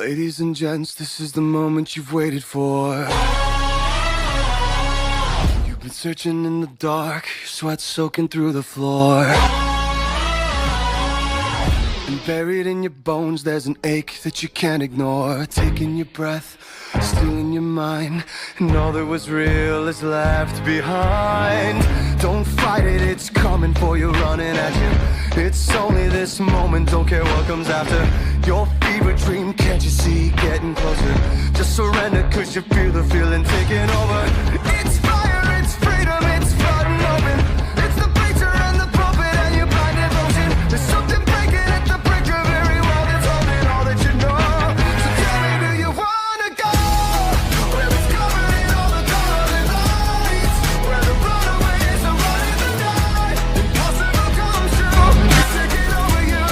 Ladies and gents, this is the moment you've waited for. You've been searching in the dark, your sweat soaking through the floor. And buried in your bones, there's an ache that you can't ignore. Taking your breath, stealing your mind, and all that was real is left behind. Don't fight it, it's coming for you, running at you. It's only this moment, don't care what comes after. Your fever dream, can't you see, getting closer? Just surrender, cause you feel the feeling taking over. It's fire, it's freedom, it's flooding open. It's the preacher and the prophet and your blind devotion. There's something breaking at the brink of every wall that's holding all that you know. So tell me, do you wanna go? Where it's covered in all the colored lights, where the runaways are running the night. Impossible comes true, it's taking over you.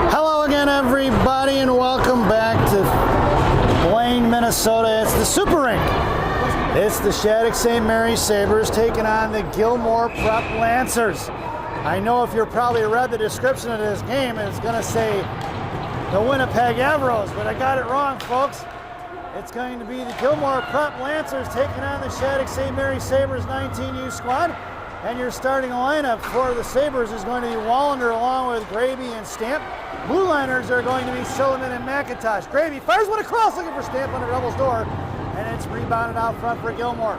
Hello again, everybody, and welcome back to Blaine, Minnesota. It's the Super Rink. It's the Shattuck St. Mary Sabres taking on the Gilmour Lancers. I know if you've probably read the description of this game, it's going to say the Winnipeg Evros, but I got it wrong, folks. It's going to be the Gilmour Lancers taking on the Shattuck St. Mary Sabres 19U squad. And your starting lineup for the Sabres is going to be Wallander along with Gravy and Stamp. Blue liners are going to be Silliman and McIntosh. Gravy fires one across looking for Stamp under Rebel's door, and it's rebounded out front for Gilmour.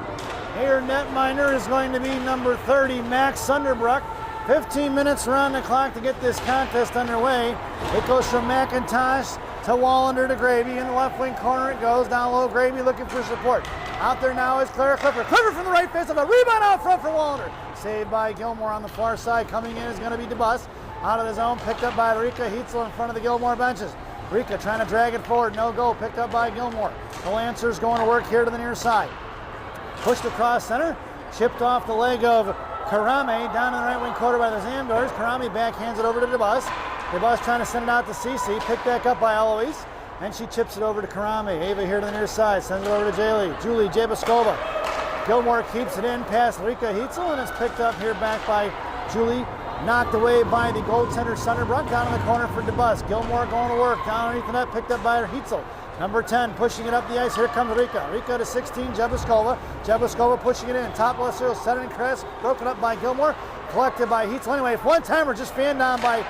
Here netminder is going to be number 30, Max Sunderbrook. 15 minutes around the clock to get this contest underway. It goes from McIntosh to Wallander to Gravy. In the left wing corner it goes. Down low, Gravy looking for support. Out there now is Clara Clifford. Clifford from the right face of a rebound out front for Wallander. Saved by Gilmour on the far side. Coming in is going to be DeBus. Out of the zone, picked up by Rika Heitzel in front of the Gilmour benches. Rika trying to drag it forward. No go. Picked up by Gilmour. The Lancers going to work here to the near side. Pushed across center. Chipped off the leg of Karame down in the right wing quarter by the Zamdors. Karame backhands it over to DeBus. DeBus trying to send it out to CC. Picked back up by Eloise. And she chips it over to Karame. Ava here to the near side. Sends it over to Julie Jabaskova. Gilmour keeps it in past Rika Heitzel, and it's picked up here back by Julie. Knocked away by the goaltender Sunderbrook. Down in the corner for DeBus. Gilmour going to work. Down underneath the net. Picked up by Heitzel. Number 10 pushing it up the ice. Here comes Rika. Rika to 16, Jabaskova. Jabaskova pushing it in. Top left circle, set it in Crest. Broken up by Gilmour. Collected by Heitzel. Anyway, if one-timer just fanned down by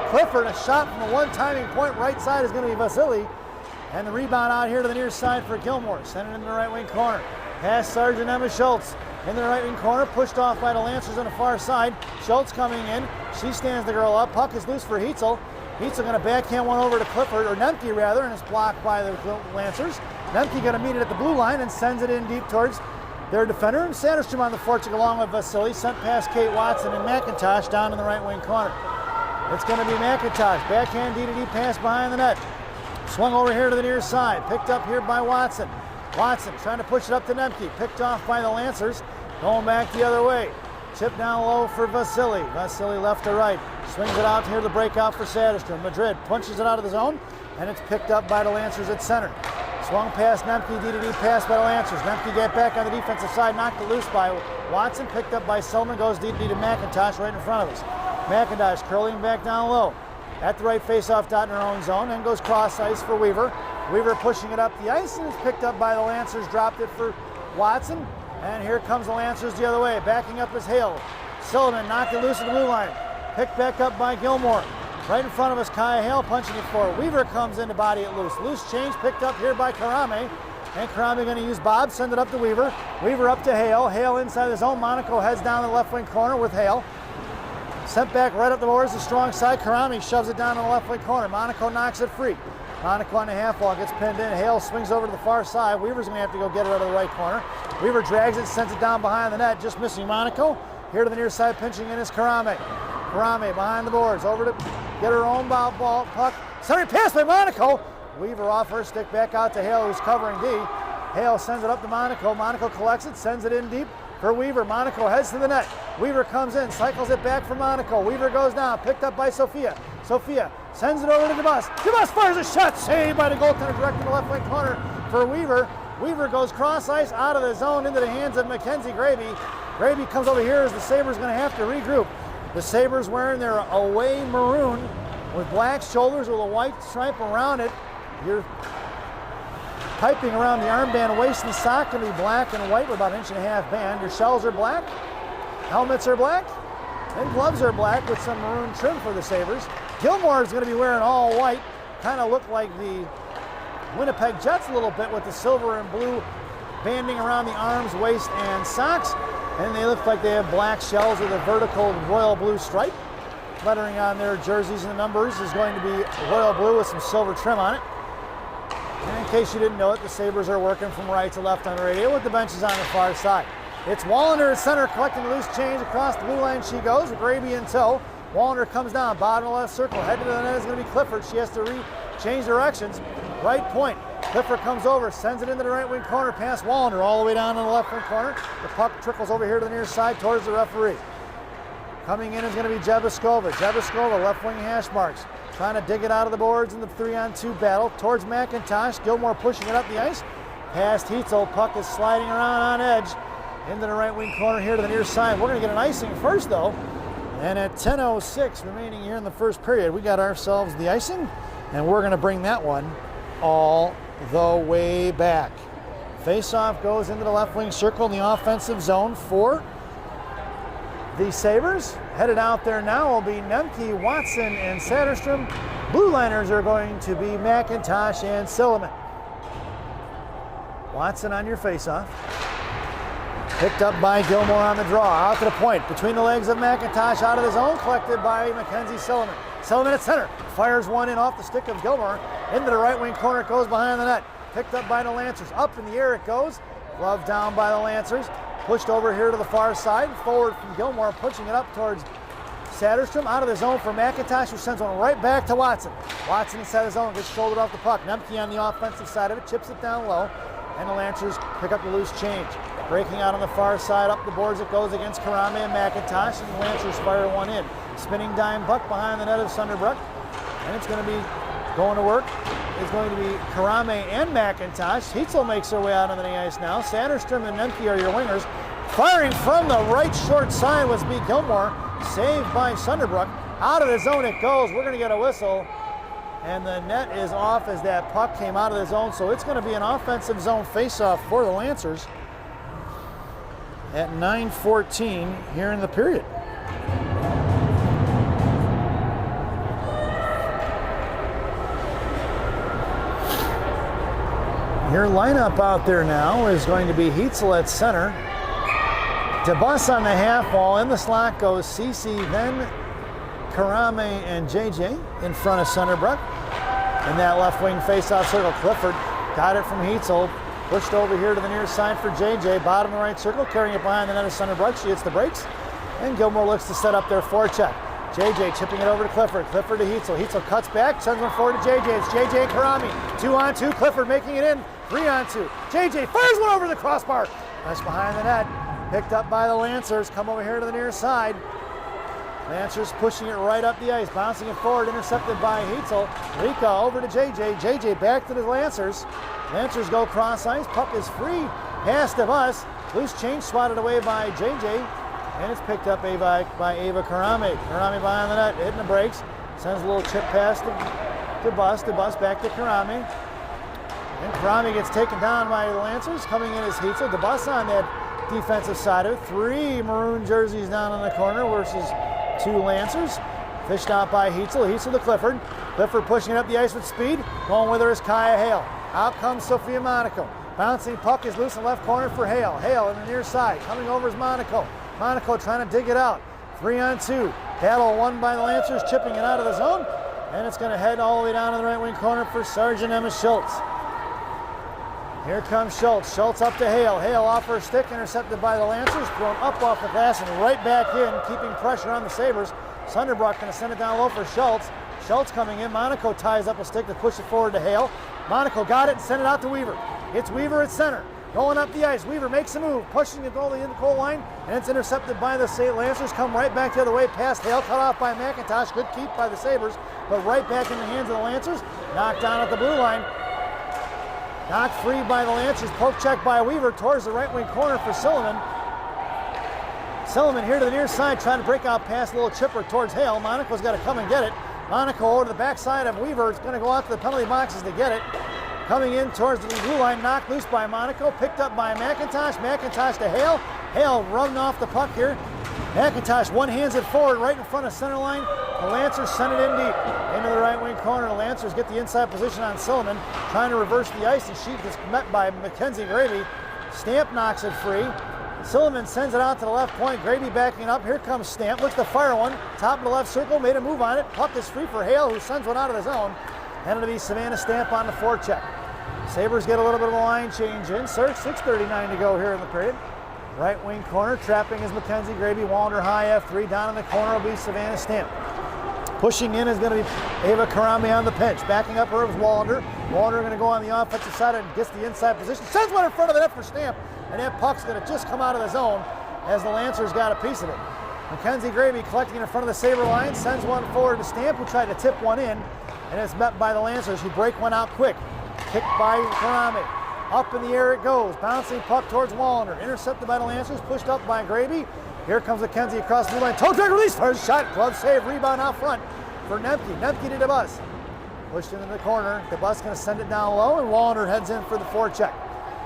Clifford. A shot from the one-timing point right side is going to be Vasily. And the rebound out here to the near side for Gilmour. Sent it in the right wing corner. Pass Sergeant Emma Schultz. In the right wing corner, pushed off by the Lancers on the far side. Schultz coming in. She stands the girl up. Puck is loose for Heitzel. Heitzel going to backhand one over to Clifford, or Nemke rather, and it's blocked by the Lancers. Nemke going to meet it at the blue line and sends it in deep towards their defender. And Satterstrom on the forecheck along with Vasily. Sent past Kate Watson and McIntosh down in the right wing corner. It's going to be McIntosh. Backhand D-to-D pass behind the net. Swung over here to the near side. Picked up here by Watson. Watson trying to push it up to Nemke. Picked off by the Lancers. Going back the other way. Chip down low for Vasily. Vasily left to right. Swings it out here to breakout for Satterstrom. Madrid punches it out of the zone, and it's picked up by the Lancers at center. Swung past Nemke, D-to-D pass by the Lancers. Nemke get back on the defensive side, knocked it loose by Watson. Picked up by Silman, goes D-to-D to McIntosh right in front of us. McIntosh curling back down low. At the right face-off dot in her own zone, and goes cross ice for Weaver. Weaver pushing it up the ice, and it's picked up by the Lancers, dropped it for Watson. And here comes the Lancers the other way. Backing up is Hale. Sullivan knocked it loose at the blue line. Picked back up by Gilmour. Right in front of us, Kaya Hale punching it forward. Weaver comes in to body it loose. Loose change picked up here by Karame. And Karame going to use Bob, send it up to Weaver. Weaver up to Hale. Hale inside the zone. Monaco heads down the left wing corner with Hale. Sent back right up the boards, the strong side. Karame shoves it down in the left wing corner. Monaco knocks it free. Monaco on the half wall gets pinned in. Hale swings over to the far side. Weaver's going to have to go get it out of the right corner. Weaver drags it, sends it down behind the net, just missing Monaco. Here to the near side, pinching in is Karame. Karame behind the boards, over to get her own ball, puck. Center pass by Monaco. Weaver off her stick, back out to Hale, who's covering D. Hale sends it up to Monaco. Monaco collects it, sends it in deep for Weaver. Monaco heads to the net. Weaver comes in, cycles it back for Monaco. Weaver goes down, picked up by Sophia. Sophia sends it over to DeBus. DeBus fires a shot, saved by the goaltender directed to the left wing corner for Weaver. Weaver goes cross ice out of the zone into the hands of Mackenzie Gravy. Gravy comes over here as the Sabres going to have to regroup. The Sabres wearing their away maroon with black shoulders with a white stripe around it. Your piping around the armband, waist, and sock can be black and white with about 1.5 inch band. Your shells are black, helmets are black, and gloves are black with some maroon trim for the Sabres. Gilmour is going to be wearing all white, kind of look like the Winnipeg Jets a little bit with the silver and blue banding around the arms, waist, and socks. And they look like they have black shells with a vertical royal blue stripe. Lettering on their jerseys and the numbers is going to be royal blue with some silver trim on it. And in case you didn't know it, the Sabres are working from right to left on the radio with the benches on the far side. It's Wallander at center collecting loose change across the blue line. She goes, Gravy in tow. Wallander comes down, bottom of the left circle. Headed to the net is going to be Clifford. She has to change directions. Right point. Clifford comes over, sends it into the right wing corner, past Wallander, all the way down in the left wing corner. The puck trickles over here to the near side towards the referee. Coming in is going to be Jebiskova. Jebiskova, left wing hash marks. Trying to dig it out of the boards in the 3-on-2 battle towards McIntosh. Gilmour pushing it up the ice. Past Heitzel. Puck is sliding around on edge into the right wing corner here to the near side. We're going to get an icing first, though. And at 10:06 remaining here in the first period, we got ourselves the icing, and we're going to bring that one all the way back. Face-off goes into the left wing circle in the offensive zone for the Sabres. Headed out there now will be Nemke, Watson, and Satterstrom. Blue liners are going to be McIntosh and Silliman. Watson on your face-off. Picked up by Gilmour on the draw. Out to the point. Between the legs of McIntosh, out of the zone. Collected by Mackenzie Silliman. Silliman at center. Fires one in off the stick of Gilmour. Into the right wing corner. It goes behind the net. Picked up by the Lancers. Up in the air it goes. Glove down by the Lancers. Pushed over here to the far side. Forward from Gilmour. Pushing it up towards Satterstrom. Out of the zone for McIntosh, who sends one right back to Watson. Watson inside the zone. Gets shouldered off the puck. Nemke on the offensive side of it. Chips it down low. And the Lancers pick up the loose change. Breaking out on the far side, up the boards it goes against Karame and McIntosh, and the Lancers fire one in. Spinning dime puck behind the net of Sunderbrook, and it's going to be going to work. It's going to be Karame and McIntosh. Heitzel makes her way out onto the ice now. Satterstrom and Nemke are your wingers. Firing from the right short side was B. Gilmour, saved by Sunderbrook. Out of the zone it goes. We're going to get a whistle. And the net is off as that puck came out of the zone, so it's going to be an offensive zone face-off for the Lancers at 9:14 here in the period. Your lineup out there now is going to be Heitzel at center. DeBus on the half wall. In the slot goes Cece, then Karame and JJ in front of Sunderbrook. In that left wing face-off circle, Clifford got it from Heitzel. Pushed over here to the near side for JJ. Bottom of the right circle, carrying it behind the net of Sunderbrook. She hits the brakes. And Gilmour looks to set up their forecheck. JJ chipping it over to Clifford. Clifford to Heitzel. Heitzel cuts back, sends one forward to JJ. It's JJ and Karami. 2-on-2. Clifford making it in. 3-on-2. JJ fires one over the crossbar. That's behind the net. Picked up by the Lancers. Come over here to the near side. Lancers pushing it right up the ice. Bouncing it forward. Intercepted by Heitzel. Rika over to JJ. JJ back to the Lancers. Lancers go cross ice. Puck is free. Pass to Bus. Loose change swatted away by JJ. And it's picked up by Ava Karami. Karami behind the net, hitting the brakes. Sends a little chip pass to Bus. To Bus back to Karami. And Karami gets taken down by the Lancers. Coming in is Heitzel. The Bus on that defensive side of it. 3 maroon jerseys down in the corner versus 2 Lancers. Fished out by Heitzel. Heitzel to Clifford. Clifford pushing it up the ice with speed. Going with her is Kaya Hale. Out comes Sophia Monaco. Bouncing puck is loose in left corner for Hale. Hale in the near side. Coming over is Monaco. Monaco trying to dig it out. 3-on-2. Battle won by the Lancers, chipping it out of the zone. And it's going to head all the way down to the right wing corner for Sergeant Emma Schultz. Here comes Schultz. Schultz up to Hale. Hale off her stick, intercepted by the Lancers. Thrown up off the glass and right back in, keeping pressure on the Sabres. Sunderbrook going to send it down low for Schultz. Schultz coming in. Monaco ties up a stick to push it forward to Hale. Monaco got it and sent it out to Weaver. It's Weaver at center. Going up the ice, Weaver makes a move, pushing it all in the goal line, and it's intercepted by the Lancers. Come right back the other way, past Hale, cut off by McIntosh. Good keep by the Sabres, but right back in the hands of the Lancers. Knocked down at the blue line. Knocked free by the Lancers. Poke check by Weaver towards the right wing corner for Silliman. Silliman here to the near side, trying to break out past a little chipper towards Hale. Monaco's got to come and get it. Monaco over to the backside of Weaver. It's going to go out to the penalty boxes to get it. Coming in towards the blue line, knocked loose by Monaco, picked up by McIntosh. McIntosh to Hale. Hale running off the puck here. McIntosh one-hands it forward right in front of center line. The Lancers send it in deep into the right wing corner. The Lancers get the inside position on Silliman, trying to reverse the ice, and she gets met by Mackenzie Gravy. Stamp knocks it free. Silliman sends it out to the left point. Gravy backing up. Here comes Stamp. Looks to fire one. Top of the left circle. Made a move on it. Puck is free for Hale, who sends one out of the zone. And it'll be Savannah Stamp on the forecheck. Sabres get a little bit of a line change in. 6:39 to go here in the period. Right wing corner. Trapping is Mackenzie Gravy. Wallander high F3. Down in the corner will be Savannah Stamp. Pushing in is going to be Ava Karami on the pinch. Backing up her is Wallander. Wallander going to go on the offensive side and gets the inside position. Sends one in front of the net for Stamp. And that puck's going to just come out of the zone as the Lancers got a piece of it. Mackenzie Gravy collecting in front of the Sabre line. Sends one forward to Stamp, who tried to tip one in. And it's met by the Lancers, who break one out quick. Kicked by Karami. Up in the air it goes. Bouncing puck towards Wallander. Intercepted by the Lancers. Pushed up by Gravy. Here comes Mackenzie across the blue line. Toe drag release. First shot. Glove save. Rebound out front for Nemke. Nemke to DeBus. Pushed into the corner. DeBus going to send it down low, and Wallander heads in for the forecheck.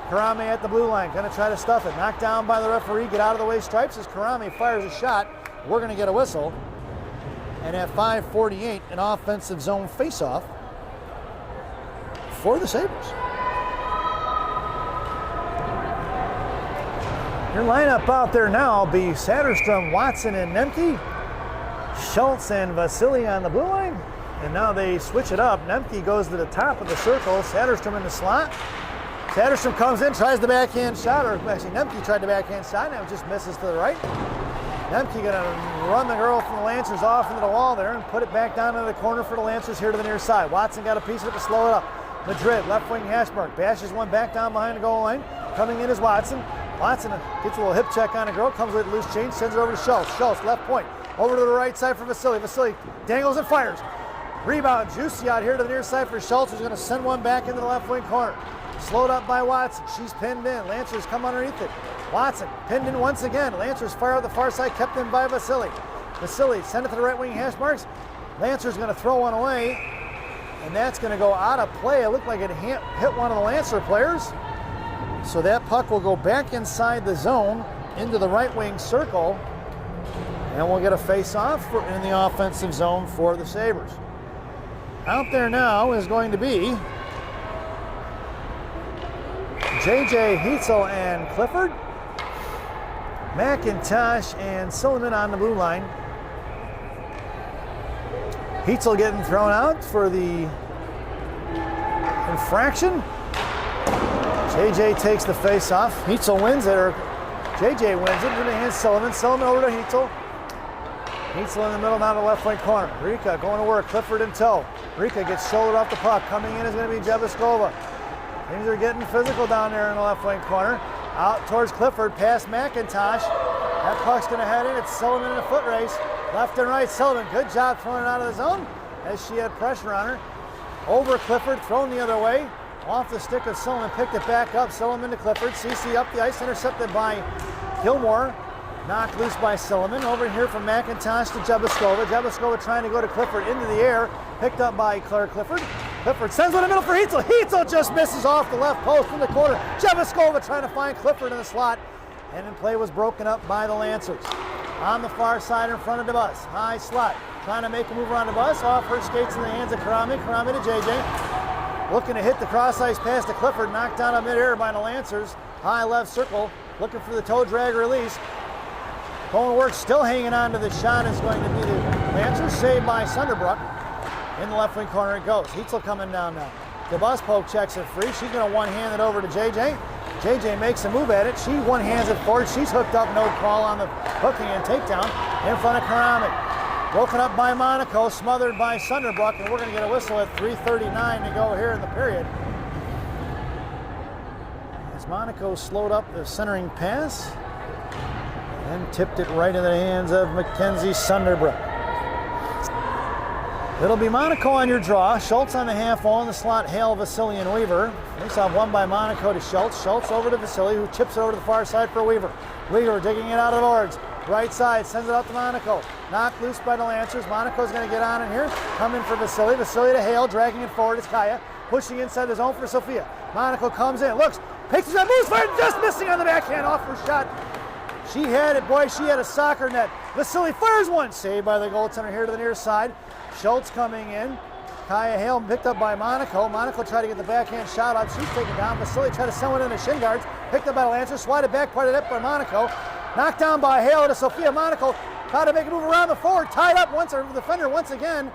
Karami at the blue line. Going to try to stuff it. Knocked down by the referee. Get out of the way stripes as Karami fires a shot. We're going to get a whistle. And at 5:48, an offensive zone faceoff for the Sabres. Your lineup out there now will be Satterstrom, Watson, and Nemke. Schultz and Vasily on the blue line. And now they switch it up. Nemke goes to the top of the circle. Satterstrom in the slot. Satterstrom comes in, tries the backhand shot, or actually Nemke tried the backhand shot, and it just misses to the right. Nemke gonna run the girl from the Lancers off into the wall there and put it back down into the corner for the Lancers here to the near side. Watson got a piece of it to slow it up. Madrid, left wing hash mark, bashes one back down behind the goal line. Coming in is Watson. Watson gets a little hip check on a girl, comes with loose change, sends it over to Schultz. Schultz, left point, over to the right side for Vasily. Vasily dangles and fires. Rebound, juicy out here to the near side for Schultz, who's gonna send one back into the left wing corner. Slowed up by Watson. She's pinned in. Lancers come underneath it. Watson pinned in once again. Lancers fire out the far side, kept in by Vasily. Vasily send it to the right wing hash marks. Lancers going to throw one away, and that's going to go out of play. It looked like it hit one of the Lancer players. So that puck will go back inside the zone into the right wing circle, and we'll get a face-off in the offensive zone for the Sabres. Out there now is going to be JJ, Heitzel, and Clifford. McIntosh and Silliman on the blue line. Heitzel getting thrown out for the infraction. JJ takes the face off. Heitzel wins it, or JJ wins it. Into the hands Sullivan. Sullivan over to Heitzel. Heitzel in the middle, now to the left wing corner. Rika going to work. Clifford in tow. Rika gets shouldered off the puck. Coming in is going to be Jeviskova. Things are getting physical down there in the left wing corner. Out towards Clifford, past McIntosh. That puck's going to head in. It's Sullivan in a foot race. Left and right, Sullivan. Good job throwing it out of the zone as she had pressure on her. Over Clifford, thrown the other way. Off the stick of Sullivan, picked it back up. Sullivan to Clifford. CC up the ice, intercepted by Gilmour. Knocked loose by Sullivan. Over here from McIntosh to Jeviskova. Jeviskova trying to go to Clifford into the air. Picked up by Claire Clifford. Clifford sends one in the middle for Heitzel. Heitzel just misses off the left post in the corner. Jeviskova trying to find Clifford in the slot. And then play was broken up by the Lancers. On the far side in front of DeBus. High slot. Trying to make a move around DeBus. Off her skates in the hands of Karami. Karami to JJ. Looking to hit the cross ice pass to Clifford. Knocked down on midair by the Lancers. High left circle. Looking for the toe drag release. Going to work, still hanging on to the shot is going to be the Lancers. Saved by Sunderbrook. In the left wing corner it goes. Heitzel coming down now. DeBus poke checks it free. She's going to one-hand it over to JJ. JJ makes a move at it. She one-hands it forward. She's hooked up, no call on the hooking and takedown in front of Karami. Broken up by Monaco, smothered by Sunderbrook, and we're going to get a whistle at 3:39 to go here in the period. As Monaco slowed up the centering pass and tipped it right in the hands of Mackenzie Sunderbrook. It'll be Monaco on your draw. Schultz on the half wall in the slot. Hale, Vasily, and Weaver. Face off one by Monaco to Schultz. Schultz over to Vasily, who chips it over to the far side for Weaver. Weaver digging it out of the boards. Right side, sends it out to Monaco. Knocked loose by the Lancers. Monaco's going to get on in here. Coming for Vasily. Vasily to Hale, dragging it forward. It's Kaya. Pushing inside the zone for Sophia. Monaco comes in, looks, takes a shot, moves forward, just missing on the backhand off her shot. She had it, boy, she had a soccer net. Vasily fires one, saved by the goaltender here to the near side. Schultz coming in. Kaya Hale picked up by Monaco. Monaco tried to get the backhand shot up. She's taken down. Vasily tried to send one in the shin guards. Picked up by the Lancers. Swatted back, part of it by Monaco. Knocked down by Hale to Sophia. Monaco tried to make a move around the forward. Tied up once, the defender once again.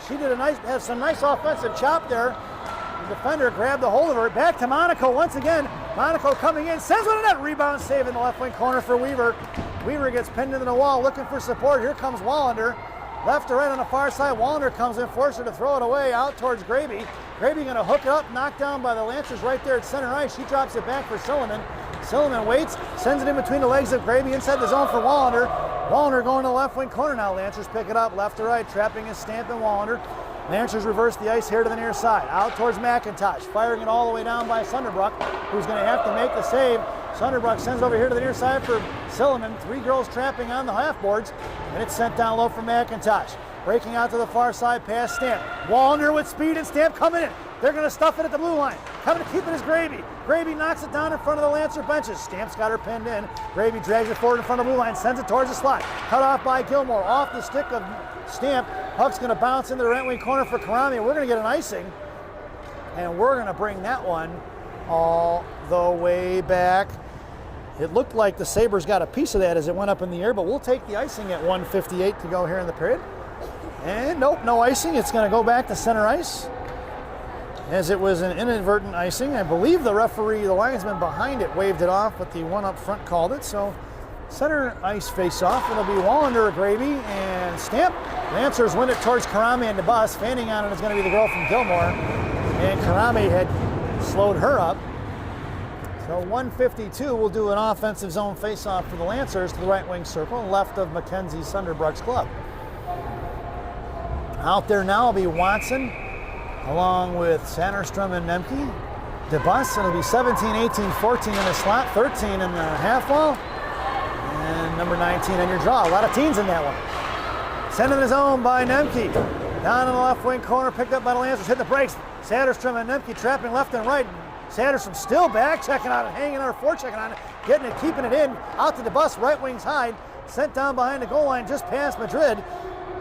She did had some nice offensive chop there. The defender grabbed the hold of her. Back to Monaco once again. Monaco coming in. Sends one in that rebound save in the left wing corner for Weaver. Weaver gets pinned into the wall looking for support. Here comes Wallander. Left to right on the far side. Wallander comes in, forced her to throw it away out towards Graby. Graby going to hook it up, knocked down by the Lancers right there at center ice. She drops it back for Silliman. Silliman waits, sends it in between the legs of Graby inside the zone for Wallander. Wallander going to the left wing corner now. Lancers pick it up left to right, trapping his Stamp and Wallander. Lancers reverse the ice here to the near side. Out towards McIntosh, firing it all the way down by Sunderbrook, who's going to have to make the save. Sunderbrook sends over here to the near side for Silliman. Three girls trapping on the half boards, and it's sent down low for McIntosh. Breaking out to the far side past Stamp. Wallander with speed and Stamp coming in. They're going to stuff it at the blue line. Coming to keep it is Graby. Graby knocks it down in front of the Lancer benches. Stamp's got her pinned in. Graby drags it forward in front of the blue line, sends it towards the slot. Cut off by Gilmour. Off the stick of Stamp. Puck's going to bounce into the right wing corner for Karami. We're going to get an icing. And we're going to bring that one all the way back. It looked like the Sabres got a piece of that as it went up in the air, but we'll take the icing at 1:58 to go here in the period. And nope, no icing. It's going to go back to center ice, as it was an inadvertent icing. I believe the referee, the linesman behind it, waved it off, but the one up front called it. So center ice face-off. It'll be Wallander, Graby, and Stamp. Lancers win it towards Karami and DeBus. Fanning on it is going to be the girl from Gilmour. And Karami had slowed her up. So 152 will do an offensive zone face-off for the Lancers to the right wing circle, left of Mackenzie Sunderbrook's club. Out there now will be Watson, along with Sanderstrom and Nemke. DeBus, it'll be 17, 18, 14 in the slot, 13 in the half wall, and number 19 on your draw. A lot of teens in that one. Sent in the zone by Nemke. Down in the left wing corner, picked up by the Lancers, hit the brakes. Sanderstrom and Nemke trapping left and right. Sanderstrom still back, checking on it, hanging on her fore, checking on it, getting it, keeping it in, out to DeBus, right wing's hide, sent down behind the goal line, just past Madrid.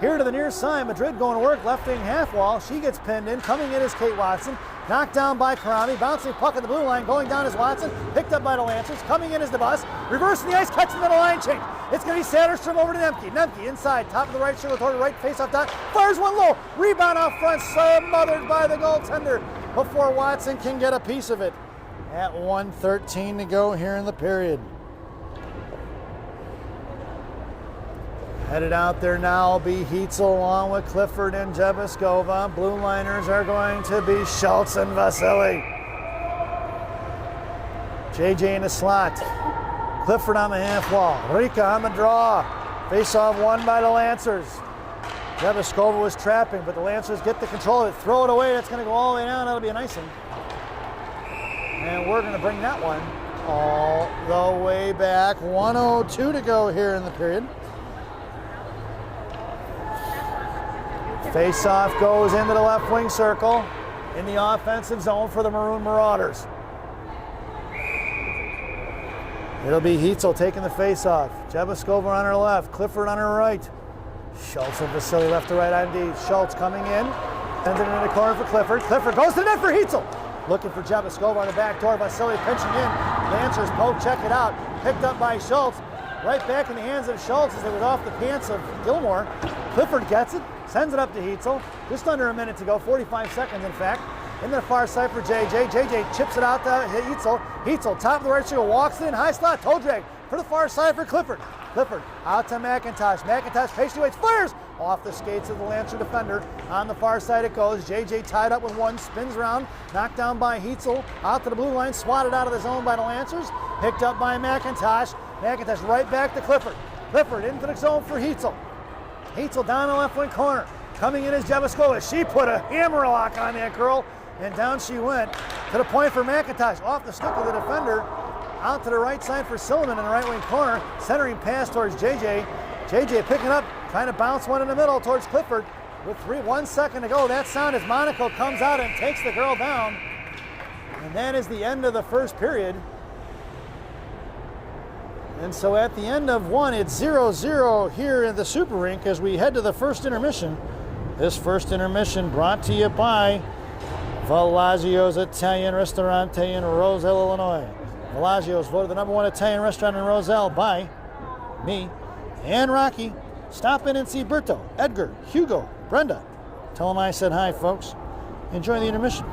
Here to the near side, Madrid going to work, left wing half wall. She gets pinned in. Coming in is Kate Watson. Knocked down by Karami. Bouncing puck at the blue line. Going down is Watson. Picked up by the Lancers. Coming in is DeBus. Reversing the ice, catching the line change. It's going to be Sanderstrom over to Nemke. Nemke inside, top of the right shoulder toward the right, face off dot. Fires one low. Rebound off front, smothered by the goaltender before Watson can get a piece of it. at 1:13 to go here in the period. Headed out there now will be Heitzel along with Clifford and Jebiskova. Blue liners are going to be Schultz and Vasily. JJ in the slot. Clifford on the half wall. Rika on the draw. Face-off won by the Lancers. Jebiskova was trapping, but the Lancers get the control of it. Throw it away. That's going to go all the way down. That'll be an icing. And we're going to bring that one all the way back. 1:02 to go here in the period. Face-off goes into the left wing circle in the offensive zone for the Maroon Marauders. It'll be Heitzel taking the face-off. Jebiskova on her left, Clifford on her right. Schultz and Vasily left to right on D. Schultz coming in, sends it into the corner for Clifford. Clifford goes to the net for Heitzel. Looking for Jebiskova on the back door. Vasily pinching in. Lancers poke, check it out. Picked up by Schultz. Right back in the hands of Schultz as it was off the pants of Gilmour. Clifford gets it, sends it up to Heitzel. Just under a minute to go, 45 seconds in fact. In the far side for JJ. JJ chips it out to Heitzel. Heitzel, top of the right circle, walks in, high slot, toe drag for the far side for Clifford. Clifford out to McIntosh. McIntosh patiently waits, fires off the skates of the Lancer defender. On the far side it goes. JJ tied up with one, spins around, knocked down by Heitzel. Out to the blue line, swatted out of the zone by the Lancers. Picked up by McIntosh. McIntosh right back to Clifford. Clifford into the zone for Heitzel. Heitzel down the left wing corner. Coming in is Jebiskova. She put a hammer lock on that girl, and down she went to the point for McIntosh. Off the stick of the defender. Out to the right side for Silliman in the right wing corner. Centering pass towards JJ. JJ picking up, trying to bounce one in the middle towards Clifford. With 1 second to go, that sound as Monaco comes out and takes the girl down. And that is the end of the first period. And so at the end of one, it's 0-0 here in the Super Rink as we head to the first intermission. This first intermission brought to you by Villaggio's Italian Ristorante in Roselle, Illinois. Villaggio's voted the #1 Italian restaurant in Roselle by me and Rocky. Stop in and see Berto, Edgar, Hugo, Brenda. Tell them I said hi, folks. Enjoy the intermission.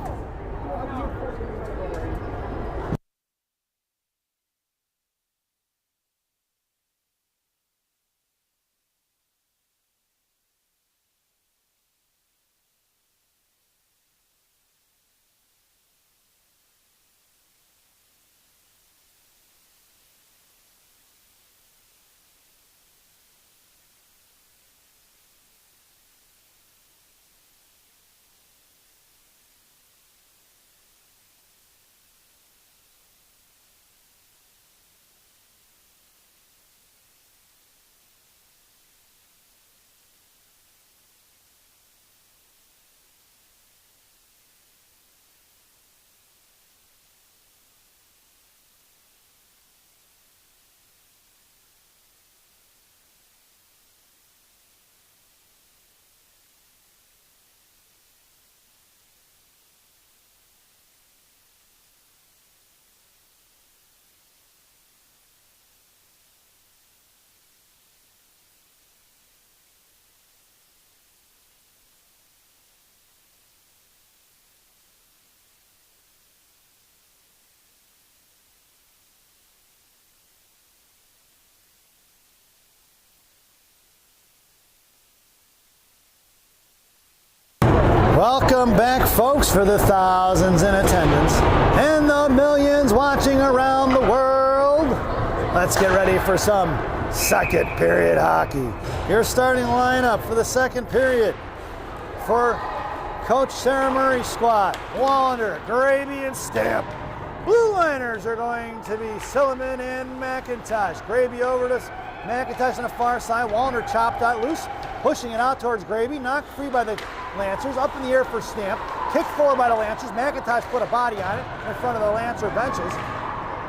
Welcome back, folks, for the thousands in attendance and the millions watching around the world. Let's get ready for some second period hockey. Your starting lineup for the second period for Coach Sarah Murray's squad: Wallander, Graby, and Stamp. Blue liners are going to be Silliman and McIntosh. Graby over to McIntosh on the far side. Wallander chopped out loose, pushing it out towards Graby. Knocked free by the Lancers. Up in the air for Stamp. Kicked forward by the Lancers. McIntosh put a body on it in front of the Lancer benches.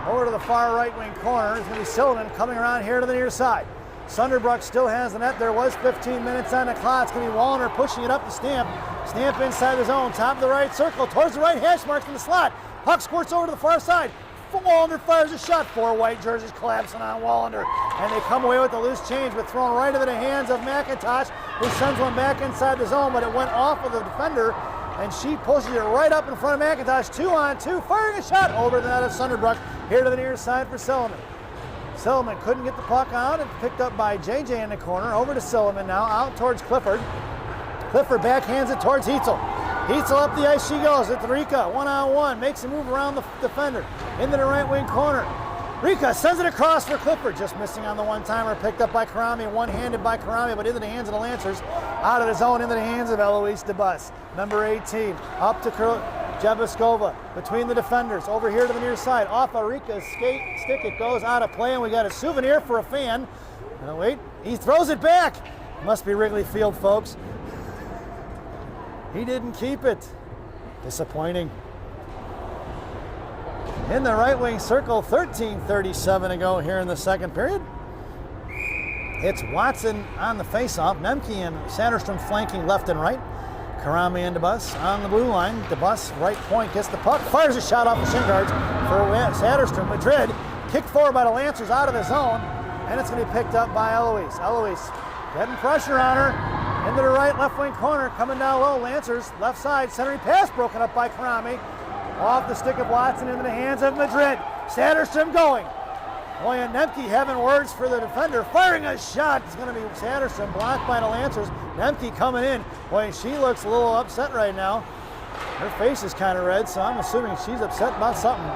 Over to the far right wing corner is going to be Silliman coming around here to the near side. Sunderbrook still has the net. There was 15 minutes on the clock. It's going to be Wallander pushing it up to Stamp. Stamp inside the zone, top of the right circle, towards the right hash marks in the slot. Puck squirts over to the far side. Wallander fires a shot. Four white jerseys collapsing on Wallander. And they come away with the loose change, but thrown right into the hands of McIntosh, who sends one back inside the zone, but it went off of the defender and she pushes it right up in front of McIntosh. 2-on-2, firing a shot over the net of Sunderbrook. Here to the near side for Silliman. Silliman couldn't get the puck out, and picked up by JJ in the corner. Over to Silliman now, out towards Clifford. Clifford backhands it towards Heitzel. Heitzel up the ice she goes. It's Rika, one-on-one, makes a move around the defender into the right wing corner. Rika sends it across for Clifford, just missing on the one-timer, picked up by Karami, one-handed by Karami, but into the hands of the Lancers. Out of the zone, into the hands of Eloise DeBus. Number 18, up to Jebaskova, between the defenders, over here to the near side. Off of Rika's stick, it goes out of play, and we got a souvenir for a fan. Oh, wait, he throws it back. Must be Wrigley Field, folks. He didn't keep it. Disappointing. In the right wing circle, 13:37 to go here in the second period. It's Watson on the faceoff. Memke and Satterstrom flanking left and right. Karami and DeBus on the blue line. DeBus, right point, gets the puck, fires a shot off the shin guards for Satterstrom. Madrid kicked forward by the Lancers out of the zone, and it's going to be picked up by Eloise. Eloise getting pressure on her. Into the right left wing corner, coming down low. Lancers left side, centering pass broken up by Karami. Off the stick of Watson into the hands of Madrid. Satterstrom going. Boy, and Nemke having words for the defender. Firing a shot. It's going to be Satterstrom, blocked by the Lancers. Nemke coming in. Boy, she looks a little upset right now. Her face is kind of red, so I'm assuming she's upset about something.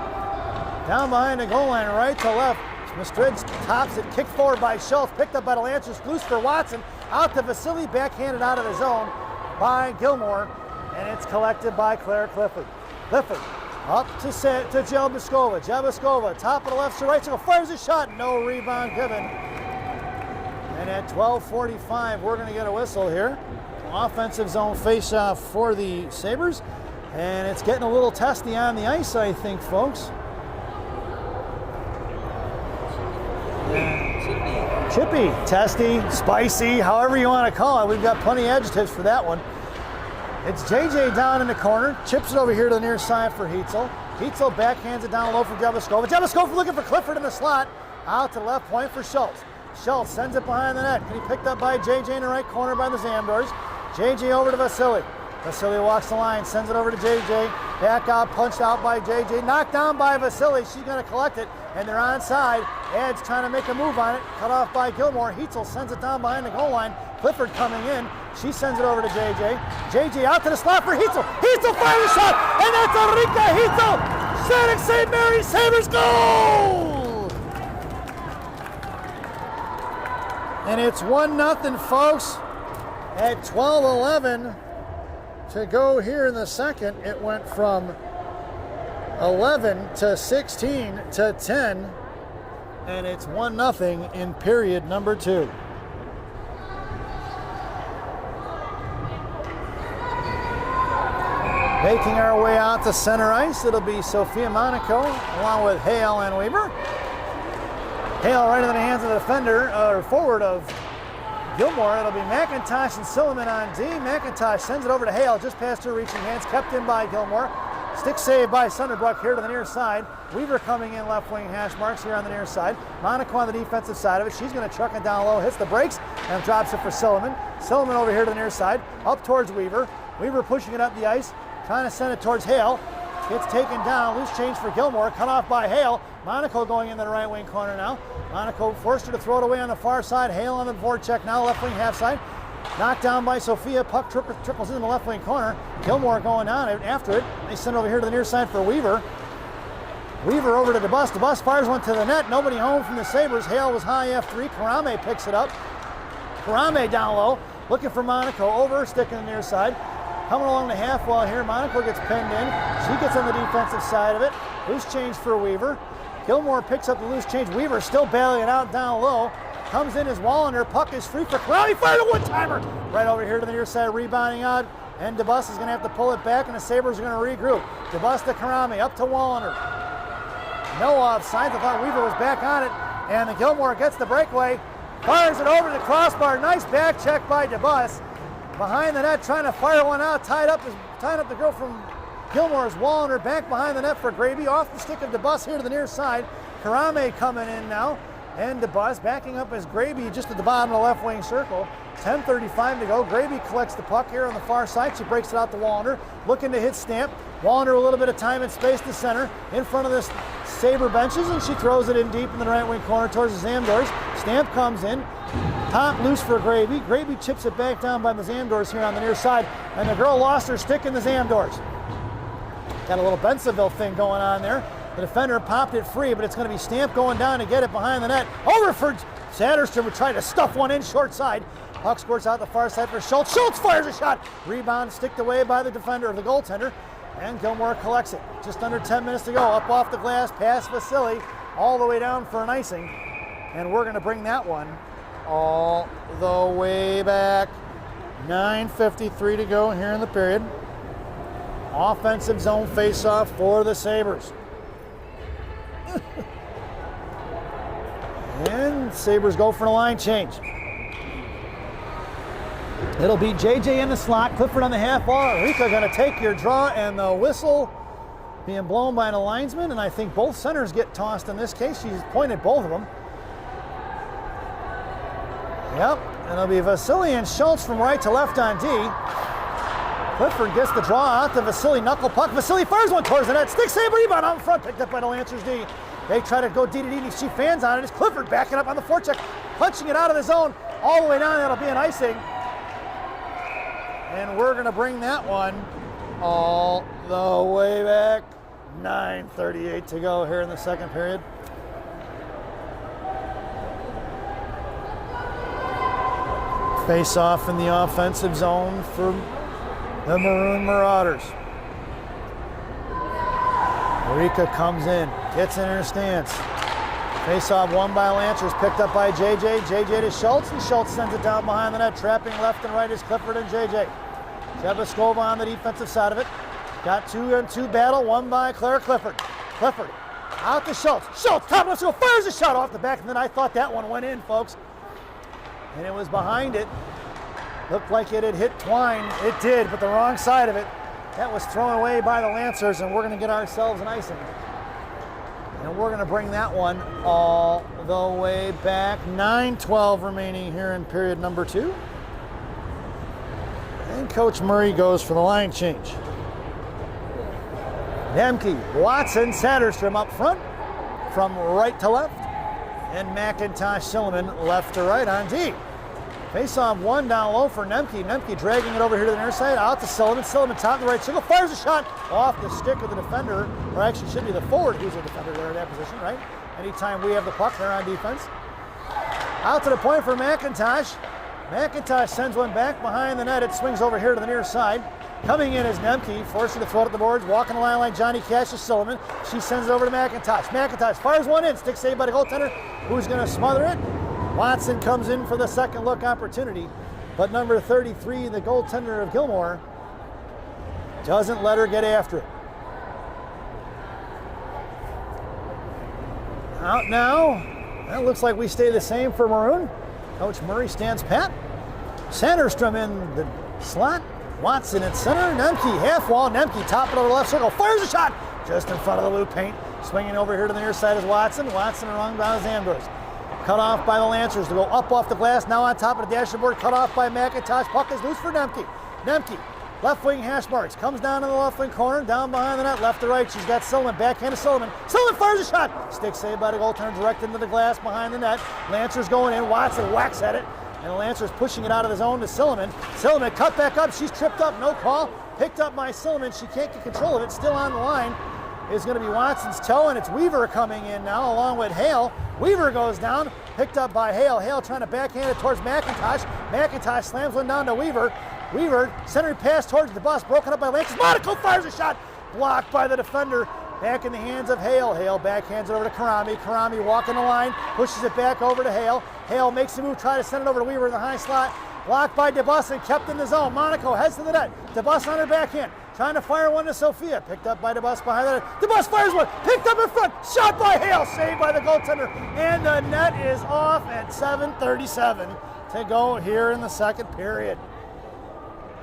Down behind the goal line, right to left. Madrid tops it, kicked forward by Schultz, picked up by the Lancers, loose for Watson. Out to Vasily, backhanded out of the zone by Gilmour, and it's collected by Claire Clifford. Clifford up to Jebaskova. Jebaskova, top of the left to right circle, fires a shot, no rebound given. And at 12:45, we're going to get a whistle here. Offensive zone face-off for the Sabres, and it's getting a little testy on the ice, I think, folks. Chippy, testy, spicy, however you want to call it. We've got plenty of adjectives for that one. It's JJ down in the corner, chips it over here to the near side for Heitzel. Heitzel backhands it down low for Jebaskova. Jebaskova looking for Clifford in the slot. Out to the left point for Schultz. Schultz sends it behind the net. Can he picked up by JJ in the right corner by the Zamdors. JJ over to Vasily. Vasily walks the line, sends it over to JJ. Back out, punched out by JJ. Knocked down by Vasily. She's going to collect it, and they're onside. Ed's trying to make a move on it. Cut off by Gilmour. Heitzel sends it down behind the goal line. Clifford coming in. She sends it over to JJ. JJ out to the slot for Heitzel. Heitzel fires a shot, and that's Ulrika Heitzel. Shattuck St. Mary's Sabres goal! And it's 1-0, folks. At 12:11 to go here in the second, it went from 11 to 16 to 10, and it's 1-0 in period number 2. Making our way out to center ice, it'll be Sophia Monaco along with Hale and Weaver. Hale right into the hands of the defender, or forward of Gilmour. It'll be McIntosh and Silliman on D. McIntosh sends it over to Hale, just past her reaching hands, kept in by Gilmour. Stick save by Sunderbrook here to the near side. Weaver coming in left wing hash marks here on the near side. Monaco on the defensive side of it. She's going to truck it down low, hits the brakes, and drops it for Silliman. Silliman over here to the near side, up towards Weaver. Weaver pushing it up the ice, trying to send it towards Hale. Gets taken down, loose change for Gilmour, cut off by Hale. Monaco going into the right wing corner now. Monaco forced her to throw it away on the far side. Hale on the forecheck now, left wing half side. Knocked down by Sophia, puck trickles into the left wing corner. Gilmour going down after it. They send it over here to the near side for Weaver. Weaver over to DeBus. DeBus fires one to the net. Nobody home from the Sabres. Hale was high F3. Karame picks it up. Karame down low, looking for Monaco. Over, stick in the near side. Coming along the half wall here, Monaco gets pinned in. She gets on the defensive side of it. Loose change for Weaver. Gilmour picks up the loose change. Weaver still bailing it out down low. Comes in as Wallander. Puck is free for Karami. Fired a one-timer right over here to the near side, rebounding out. And DeBus is going to have to pull it back, and the Sabres are going to regroup. DeBus to Karami, up to Wallander. No offsides. I thought Weaver was back on it. And the Gilmour gets the breakaway. Fires it over the crossbar. Nice back check by DeBus. Behind the net, trying to fire one out. Tied up the girl from Gilmour's Wallander back behind the net for Graby. Off the stick of DeBus here to the near side. Karame coming in now. And DeBus backing up as Graby just at the bottom of the left wing circle. 10:35 to go. Gravy collects the puck here on the far side. She breaks it out to Wallner, looking to hit Stamp. Wallner a little bit of time and space to center, in front of the Sabre benches, and she throws it in deep in the right wing corner towards the Zamdors. Stamp comes in, top loose for Gravy. Gravy chips it back down by the Zamdors here on the near side, and the girl lost her stick in the Zamdors. Got a little Bensonville thing going on there. The defender popped it free, but it's going to be Stamp going down to get it behind the net. Over for Satterstrom, would try to stuff one in short side. Puck squirts out the far side for Schultz. Schultz fires a shot. Rebound sticked away by the defender of the goaltender. And Gilmour collects it. Just under 10 minutes to go. Up off the glass, past Vasily, all the way down for an icing. And we're going to bring that one all the way back. 9:53 to go here in the period. Offensive zone face-off for the Sabres. And Sabres go for the line change. It'll be JJ in the slot, Clifford on the half wall. Rika going to take your draw, and the whistle being blown by the linesman, and I think both centers get tossed in this case. She's pointed both of them. Yep, and it'll be Vasily and Schultz from right to left on D. Clifford gets the draw out to Vasily, knuckle puck. Vasily fires one towards the net. Stick save rebound out in front, picked up by the Lancers D. They try to go D to D. She fans on it. It's Clifford backing up on the forecheck, punching it out of the zone all the way down. That'll be an icing. And we're going to bring that one all the way back. 9:38 to go here in the second period. Face off in the offensive zone for the Maroon Marauders. Rika comes in, gets in her stance. Face off won by Lancers, picked up by JJ. JJ to Schultz, and Schultz sends it down behind the net. Trapping left and right is Clifford and JJ. Chebeskova on the defensive side of it. Got 2-on-2 battle, won by Claire Clifford. Clifford out to Schultz. Schultz, top left field, fires a shot off the back of the net. I thought that one went in, folks. And it was behind it. Looked like it had hit Twine. It did, but the wrong side of it. That was thrown away by the Lancers, and we're going to get ourselves an icing. And we're going to bring that one all the way back. 9:12 remaining here in period number 2. And Coach Murray goes for the line change. Nemke, Watson, Satterstrom up front from right to left. And McIntosh, Silliman left to right on D. Face-off one down low for Nemke. Nemke dragging it over here to the near side, out to Silliman. Silliman top the right circle, fires a shot off the stick of the defender, or actually should be the forward who's a defender there in that position, right? Anytime we have the puck, they're on defense. Out to the point for McIntosh. McIntosh sends one back behind the net. It swings over here to the near side. Coming in is Nemke, forcing to throw it at the boards, walking the line like Johnny Cash to Silliman. She sends it over to McIntosh. McIntosh fires one in, stick saved by the goaltender, who's going to smother it. Watson comes in for the second look opportunity, but number 33, the goaltender of Gilmour, doesn't let her get after it. Out now. That looks like we stay the same for Maroon. Coach Murray stands pat. Sanderstrom in the slot. Watson at center. Nemke half wall. Nemke top it over the left circle. Fires a shot just in front of the blue paint. Swinging over here to the near side is Watson. Watson around by the Zamdors. Cut off by the Lancers to go up off the glass. Now on top of the dashboard. Cut off by McIntosh. Puck is loose for Nemke. Nemke, left wing hash marks. Comes down to the left wing corner. Down behind the net. Left to right. She's got Silliman. Backhand to Silliman. Silliman fires a shot. Stick saved by the goaltender. Direct into the glass behind the net. Lancers going in. Watson whacks at it. And the Lancers pushing it out of the zone to Silliman. Silliman cut back up. She's tripped up. No call. Picked up by Silliman. She can't get control of it. Still on the line is going to be Watson's toe, and it's Weaver coming in now along with Hale. Weaver goes down, picked up by Hale. Hale trying to backhand it towards McIntosh. McIntosh slams one down to Weaver. Weaver, centering pass towards the bus, broken up by Lancers. Monaco fires a shot, blocked by the defender. Back in the hands of Hale. Hale backhands it over to Karami. Karami walking the line, pushes it back over to Hale. Hale makes the move, try to send it over to Weaver in the high slot. Blocked by DeBus and kept in the zone. Monaco heads to the net. DeBus on her backhand. Trying to fire one to Sophia. Picked up by DeBus behind the net. DeBus fires one. Picked up in front. Shot by Hale. Saved by the goaltender. And the net is off at 7:37 to go here in the second period.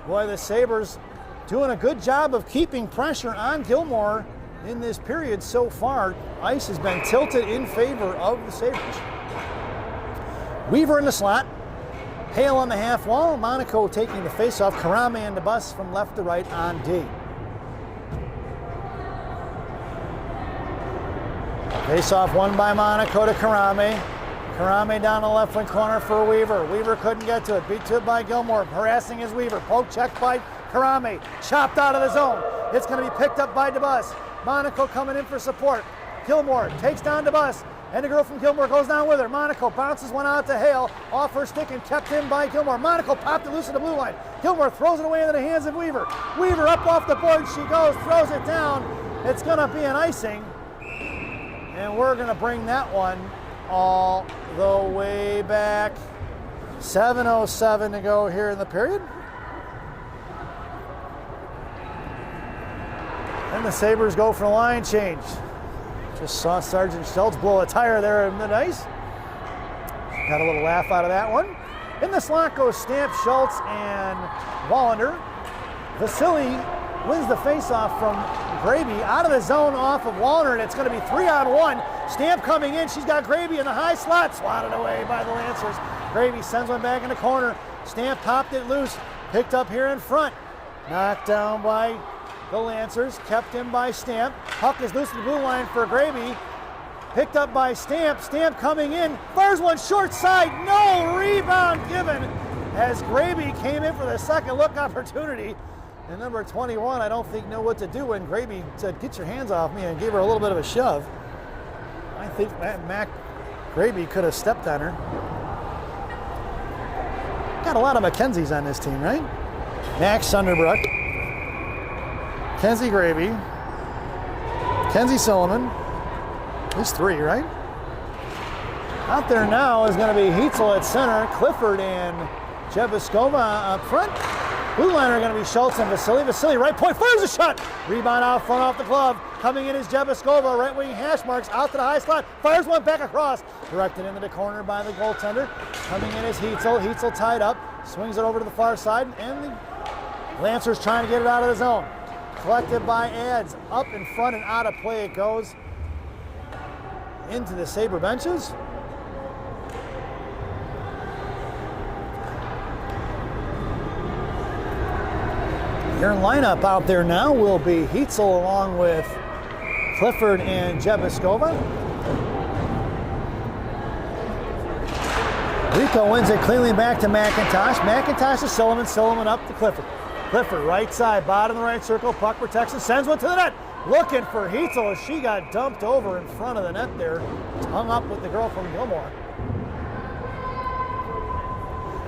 Boy, the Sabres doing a good job of keeping pressure on Gilmour in this period so far. Ice has been tilted in favor of the Sabres. Weaver in the slot. Hale on the half wall. Monaco taking the face-off. Karame and DeBus from left to right on D. Face-off won by Monaco to Karame. Karame down the left wing corner for Weaver. Weaver couldn't get to it. Beat to it by Gilmour. Harassing his Weaver. Poke check by Karame. Chopped out of the zone. It's going to be picked up by DeBus. Monaco coming in for support. Gilmour takes down DeBus. And the girl from Gilmour goes down with her. Monaco bounces one out to Hale. Off her stick and kept in by Gilmour. Monaco popped it loose in the blue line. Gilmour throws it away into the hands of Weaver. Weaver up off the board. She goes. Throws it down. It's going to be an icing. And we're going to bring that one all the way back. 7:07 to go here in the period. And the Sabres go for a line change. Just saw Sergeant Schultz blow a tire there in mid-ice. Got a little laugh out of that one. In the slot goes Stamp, Schultz, and Wallander. Vasily wins the faceoff from Graby out of the zone off of Wallander, and it's going to be 3-on-1. Stamp coming in. She's got Graby in the high slot. Swatted away by the Lancers. Graby sends one back in the corner. Stamp popped it loose. Picked up here in front. Knocked down by the Lancers, kept in by Stamp. Puck is loose in the blue line for Graby. Picked up by Stamp. Stamp coming in. Fires one short side. No rebound given as Graby came in for the second look opportunity. And number 21, I don't think knew what to do when Graby said, "Get your hands off me," and gave her a little bit of a shove. I think Mac Graby could have stepped on her. Got a lot of Mackenzies on this team, right? Max Sunderbrook. Kenzie Graby, Kenzie Silliman, at least three, right? Out there now is going to be Heitzel at center, Clifford and Jebiskova up front. Blue line are going to be Schultz and Vasily. Vasily, right point, fires a shot. Rebound out front off the glove. Coming in is Jebiskova, right wing hash marks, out to the high slot. Fires one back across. Directed into the corner by the goaltender. Coming in is Heitzel. Heitzel tied up. Swings it over to the far side. And the Lancers trying to get it out of the zone. Collected by Ads, up in front and out of play it goes into the Sabre benches. Your lineup out there now will be Heitzel along with Clifford and Jebiskova. Rico wins it cleanly back to McIntosh. McIntosh to Silliman, Silliman up to Clifford. Clifford, right side, bottom of the right circle, puck protection, sends one to the net. Looking for Heitzel as she got dumped over in front of the net there. Hung up with the girl from Gilmour.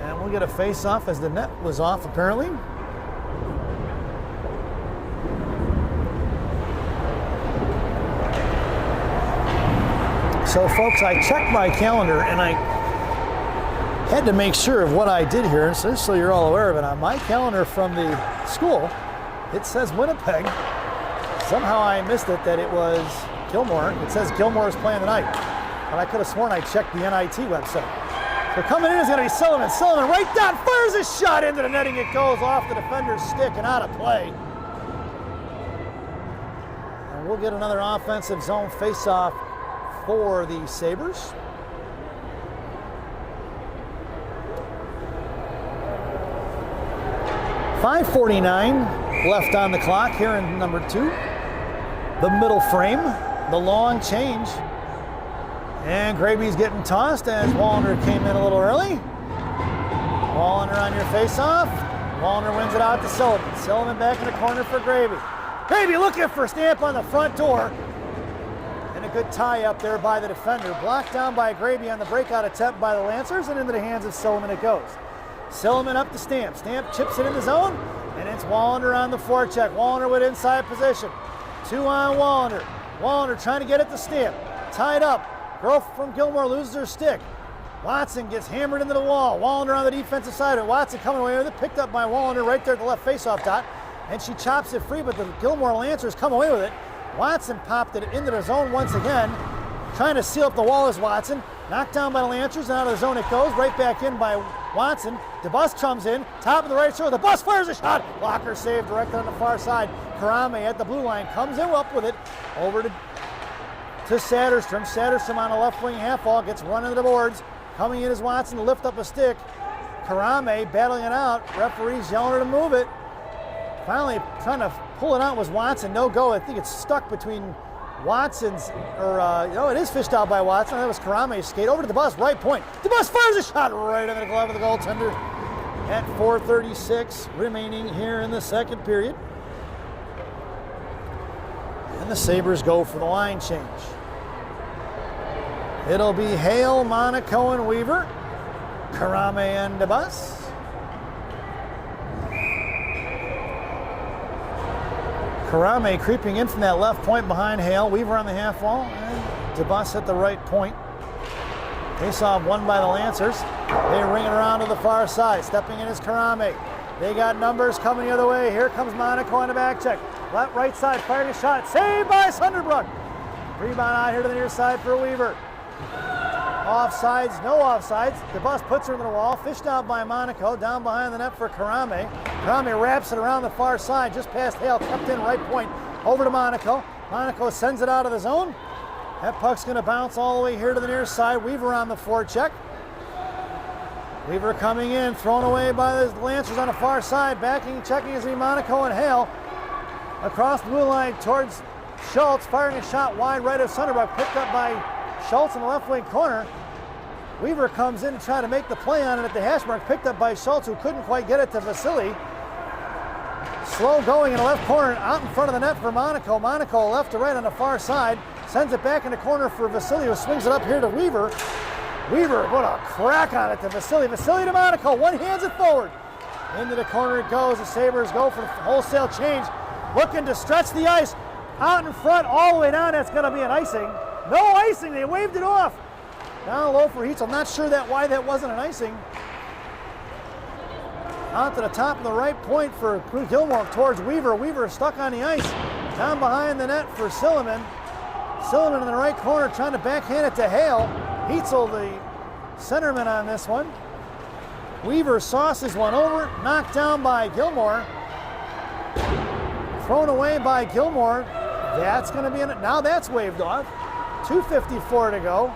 And we'll get a face-off as the net was off apparently. So folks, I checked my calendar and I had to make sure of what I did here, and so you're all aware of it. On my calendar from the school, it says Winnipeg. Somehow I missed it that it was Gilmour. It says Gilmour is playing tonight. But I could have sworn I checked the NIT website. So coming in is going to be Silliman. Silliman right down, fires a shot into the netting. It goes off the defender's stick and out of play. And we'll get another offensive zone face-off for the Sabres. .5:49 left on the clock here in number 2. The middle frame, the long change. And Graby's getting tossed as Wallander came in a little early. Wallander on your face-off. Wallander wins it out to Silliman. Silliman back in the corner for Graby. Graby looking for Stamp on the front door. And a good tie up there by the defender. Blocked down by Graby on the breakout attempt by the Lancers, and into the hands of Silliman it goes. Silliman up to Stamp. Stamp chips it in the zone, and it's Wallander on the forecheck. Wallander with inside position. 2 on Wallander. Wallander trying to get it to Stamp. Tied up. Girl from Gilmour loses her stick. Watson gets hammered into the wall. Wallander on the defensive side. And Watson coming away with it. Picked up by Wallander right there at the left faceoff dot. And she chops it free, but the Gilmour Lancers come away with it. Watson popped it into the zone once again. Trying to seal up the wall is Watson. Knocked down by the Lancers, and out of the zone it goes. Right back in by Watson. DeBus comes in, top of the right circle. DeBus fires a shot. Blocker saved directly on the far side. Karame at the blue line comes in up with it. Over to Satterstrom. Satterstrom on a left wing half wall. Gets run into the boards. Coming in is Watson to lift up a stick. Karame battling it out. Referee's yelling her to move it. Finally trying to pull it out was Watson. No go. I think it's stuck between Watson's, it is fished out by Watson. That was Karame's skate. Over to the bus, right point. The bus fires a shot right into the glove of the goaltender at 4:36 remaining here in the second period. And the Sabres go for the line change. It'll be Hale, Monaco, and Weaver. Karame and DeBus. Karame creeping in from that left point behind Hale. Weaver on the half wall, and DeBus at the right point. Face-off won by the Lancers. They ring it around to the far side. Stepping in is Karame. They got numbers coming the other way. Here comes Monaco on the back check. Left, right side, firing a shot. Saved by Sunderbrook. Rebound out here to the near side for Weaver. Offsides, no offsides. DeBus puts her into the wall. Fished out by Monaco. Down behind the net for Karame. Karame wraps it around the far side, just past Hale. Kept in right point. Over to Monaco. Monaco sends it out of the zone. That puck's going to bounce all the way here to the near side. Weaver on the forecheck. Weaver coming in, thrown away by the Lancers on the far side. Backing, checking is Monaco and Hale. Across the blue line towards Schultz, firing a shot wide right of Sunderbrook. Picked up by Schultz in the left wing corner. Weaver comes in to try to make the play on it at the hash mark. Picked up by Schultz, who couldn't quite get it to Vasily. Slow going in the left corner, out in front of the net for Monaco. Monaco left to right on the far side. Sends it back in the corner for Vasily, who swings it up here to Weaver. Weaver, what a crack on it to Vasily. Vasily to Monaco, one hands it forward. Into the corner it goes. The Sabres go for the wholesale change. Looking to stretch the ice. Out in front, all the way down, that's going to be an icing. No icing, they waved it off. Down low for Heitzel. Not sure why that wasn't an icing. Out to the top of the right point for Gilmour towards Weaver. Weaver stuck on the ice. Down behind the net for Silliman. Silliman in the right corner trying to backhand it to Hale. Heitzel, the centerman on this one. Weaver sauces one over. Knocked down by Gilmour. Thrown away by Gilmour. That's going to be now that's waved off. 2:54 to go.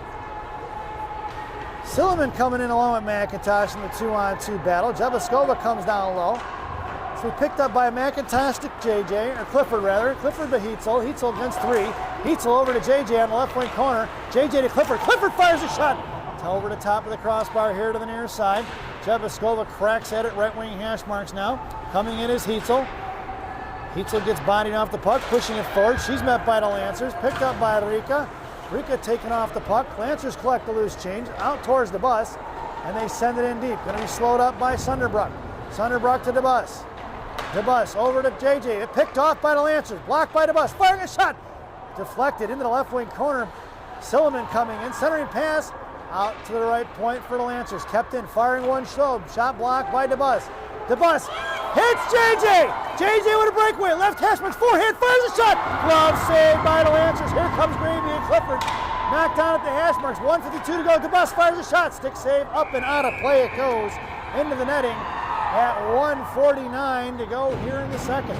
Silliman coming in along with McIntosh in the 2-on-2 battle. Jebaskova comes down low. So picked up by McIntosh to JJ, or Clifford rather. Clifford to Heitzel. Heitzel against three. Heitzel over to JJ on the left wing corner. JJ to Clifford. Clifford fires a shot. Over the top of the crossbar here to the near side. Jebaskova cracks at it. Right wing hash marks now. Coming in is Heitzel. Heitzel gets bodied off the puck, pushing it forward. She's met by the Lancers. Picked up by Rika. Rika taking off the puck. Lancers collect the loose change out towards the bus, and they send it in deep. Going to be slowed up by Sunderbrook. Sunderbrook to DeBus. DeBus over to JJ. It picked off by the Lancers. Blocked by DeBus. Firing a shot. Deflected into the left wing corner. Silliman coming in. Centering pass out to the right point for the Lancers. Kept in. Firing one slow. Shot blocked by DeBus. DeBus hits JJ. JJ with a breakaway. Left hash marks. Forehand. Fires a shot. Glove saved by the Lancers. Here comes Gravy and Clifford. Knocked down at the hash marks. 1:52 to go. DeBus fires a shot. Stick save. Up and out of play it goes. Into the netting at 1:49 to go here in the second.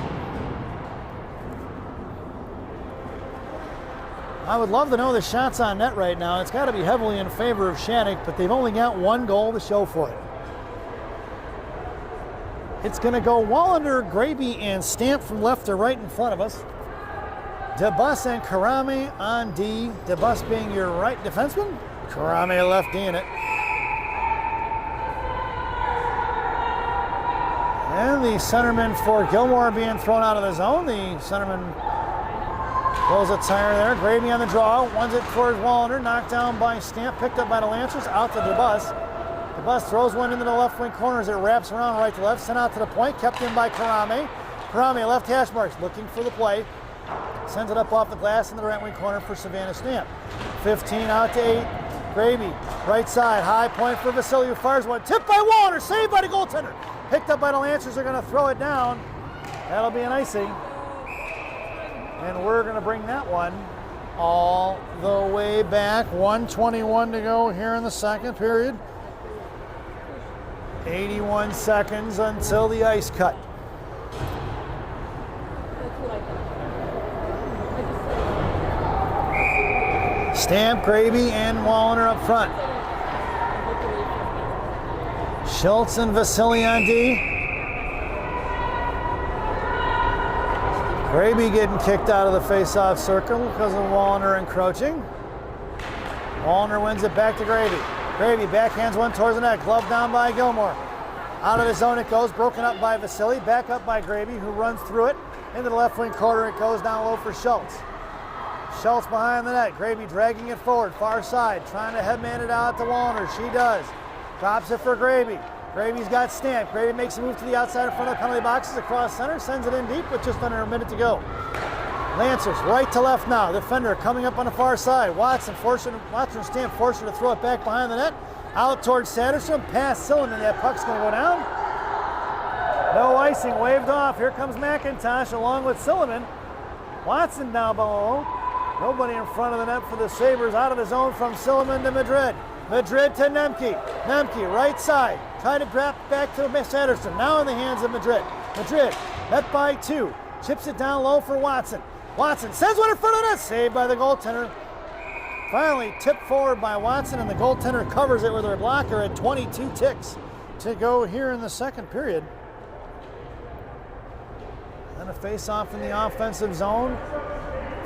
I would love to know the shots on net right now. It's got to be heavily in favor of Shattuck, but they've only got one goal to show for it. It's going to go Wallander, Graby, and Stamp from left to right in front of us. DeBus and Karame on D. DeBus being your right defenseman. Karame left D in it. And the centerman for Gilmour being thrown out of the zone. The centerman blows a tire there. Gravy on the draw. Ones it towards Wallander. Knocked down by Stamp. Picked up by the Lancers. Out to DeBus. DeBus throws one into the left wing corner as it wraps around right to left. Sent out to the point. Kept in by Karame. Karame left hash marks. Looking for the play. Sends it up off the glass in the right wing corner for Savannah Stamp. 15 out to 8. Gravy. Right side. High point for Vasily, who fires one. Tipped by Wallander. Saved by the goaltender. Picked up by the Lancers. They're going to throw it down. That'll be an icing. And we're going to bring that one all the way back. 1:21 to go here in the second period. 81 seconds until the ice cut. Stamp, Gravy, and Wallander up front. Schultz and Vasily on D. Graby getting kicked out of the face-off circle because of Wallner encroaching. Wallner wins it back to Graby. Graby backhands one towards the net. Glove down by Gilmour. Out of the zone it goes, broken up by Vasily. Back up by Graby, who runs through it. Into the left wing corner it goes, down low for Schultz. Schultz behind the net. Graby dragging it forward, far side. Trying to headman it out to Wallner. She does. Drops it for Graby. Gravy's got stamped. Graby makes a move to the outside in front of the penalty boxes across center. Sends it in deep with just under a minute to go. Lancers right to left now. Defender coming up on the far side. Watson stamp forced her to throw it back behind the net. Out towards Satterstrom. Past Silliman. That puck's going to go down. No icing. Waved off. Here comes McIntosh along with Silliman. Watson down below. Nobody in front of the net for the Sabres. Out of the zone from Silliman to Madrid. Madrid to Nemke. Nemke right side. Trying to grab back to Satterstrom. Now in the hands of Madrid. Madrid met by 2. Chips it down low for Watson. Watson sends one in front of the net. Saved by the goaltender. Finally tipped forward by Watson, and the goaltender covers it with her blocker at 22 ticks to go here in the second period. Then a face-off in the offensive zone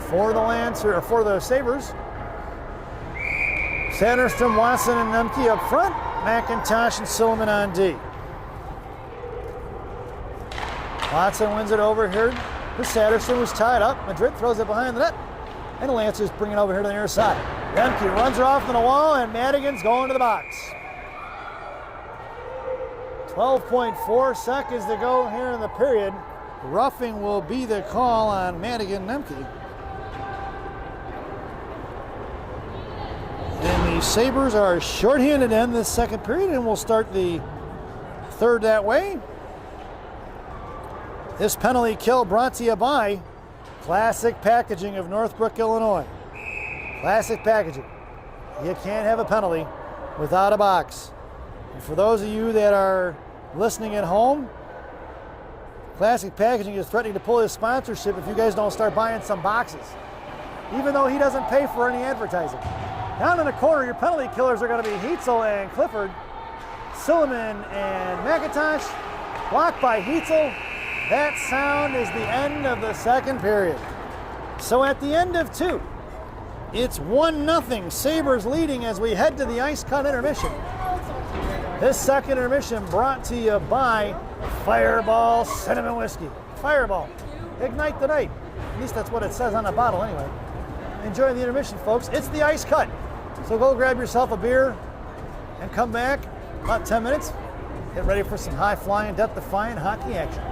for the Sabres. Satterstrom, Watson, and Nemke up front. McIntosh and Silliman on D. Watson wins it over here. The Satterstrom was tied up. Madrid throws it behind the net. And the Lancers bring it over here to the near side. Nemke runs her off to the wall, and Madigan's going to the box. 12.4 seconds to go here in the period. Roughing will be the call on Madigan Nemke. And the Sabres are shorthanded in this second period, and we'll start the third that way. This penalty kill brought to you by Classic Packaging of Northbrook, Illinois. Classic Packaging. You can't have a penalty without a box. And for those of you that are listening at home, Classic Packaging is threatening to pull his sponsorship if you guys don't start buying some boxes, even though he doesn't pay for any advertising. Down in the corner, your penalty killers are going to be Heitzel and Clifford. Silliman and McIntosh. Blocked by Heitzel. That sound is the end of the second period. So at the end of 2, it's 1-0. Sabres leading as we head to the ice cut intermission. This second intermission brought to you by Fireball Cinnamon Whiskey. Fireball. Ignite the night. At least that's what it says on the bottle anyway. Enjoy the intermission, folks. It's the ice cut. So go grab yourself a beer and come back about 10 minutes. Get ready for some high-flying, death-defying hockey action.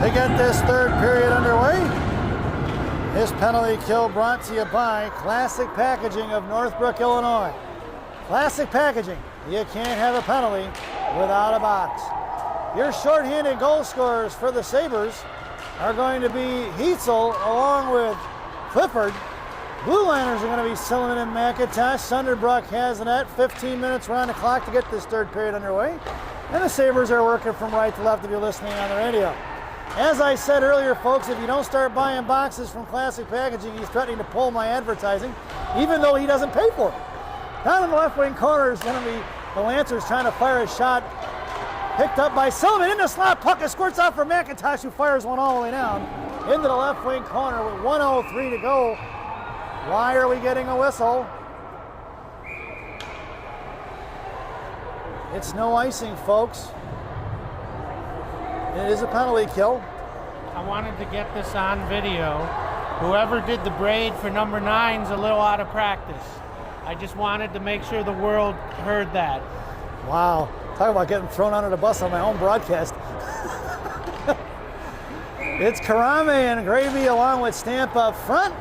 to get this third period underway. This penalty kill brought to you by Classic Packaging of Northbrook, Illinois. Classic Packaging, you can't have a penalty without a box. Your shorthanded goal scorers for the Sabres are going to be Heitzel along with Clifford. Blue Liners are going to be Silliman and McIntosh. Sunderbrook has the net. 15 minutes around the clock to get this third period underway. And the Sabres are working from right to left if you're listening on the radio. As I said earlier, folks, if you don't start buying boxes from Classic Packaging, he's threatening to pull my advertising, even though he doesn't pay for it. Down in the left wing corner is going to be the Lancers trying to fire a shot. Picked up by Silliman in the slot. Puck squirts out for McIntosh, who fires one all the way down into the left wing corner with 1:03 to go. Why are we getting a whistle? It's no icing, folks. It is a penalty kill. I wanted to get this on video. Whoever did the braid for number 9's a little out of practice. I just wanted to make sure the world heard that. Wow. Talk about getting thrown under the bus on my own broadcast. It's Karame and Gravy along with Stamp up front.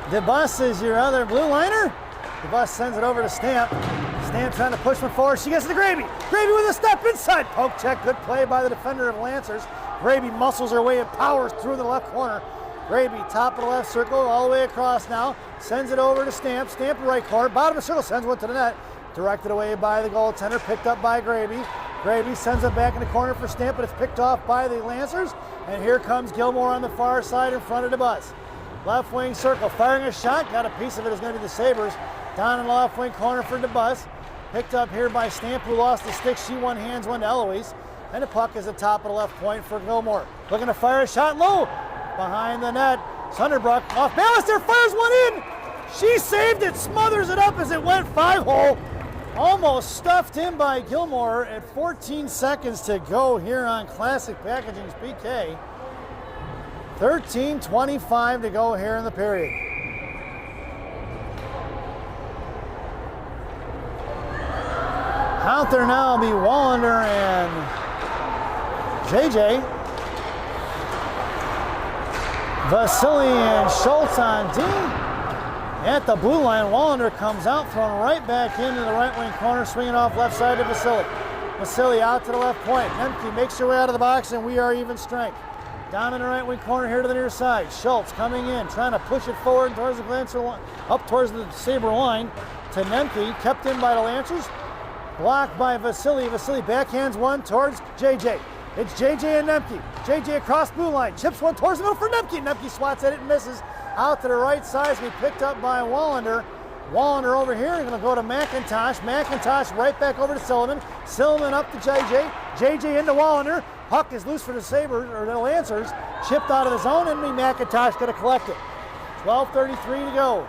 DeBus is your other blue liner. DeBus sends it over to Stamp. Stamp trying to push one forward. She gets to Gravy. Gravy with a step inside. Poke check. Good play by the defender of Lancers. Gravy muscles her way and powers through the left corner. Gravy, top of the left circle, all the way across now. Sends it over to Stamp. Stamp right corner. Bottom of the circle sends one to the net. Directed away by the goaltender. Picked up by Gravy. Gravy sends it back in the corner for Stamp, but it's picked off by the Lancers. And here comes Gilmour on the far side in front of DeBus. Left wing circle, firing a shot. Got a piece of it, is going to be the Sabres. Down in the left wing corner for DeBus. Picked up here by Stamp, who lost the stick. She won hands, one to Eloise. And the puck is at the top of the left point for Gilmour. Looking to fire a shot low. Behind the net. Sunderbrook off balance there, fires one in. She saved it, smothers it up as it went 5-hole. Almost stuffed in by Gilmour at 14 seconds to go here on Classic Packaging's PK. 13:25 to go here in the period. Out there now will be Wallander and JJ. Vasily and Schultz on D. At the blue line, Wallander comes out, thrown right back into the right wing corner, swinging off left side to Vasily. Vasily out to the left point. Nemke makes her way out of the box, and we are even strength. Down in the right wing corner here to the near side. Schultz coming in, trying to push it forward towards the Lancer line, up towards the Sabre line to Nemke, kept in by the Lancers. Blocked by Vasily. Vasily backhands one towards JJ. It's JJ and Nemke. JJ across blue line, chips one towards the middle for Nemke. Nemke swats at it and misses. Out to the right side, be picked up by Wallander. Wallander over here, going to go to McIntosh. McIntosh right back over to Silliman. Silliman up to JJ. JJ into Wallander. Puck is loose for the Sabres, or the Lancers. Chipped out of the zone, and McIntosh going to collect it. 12:33 to go.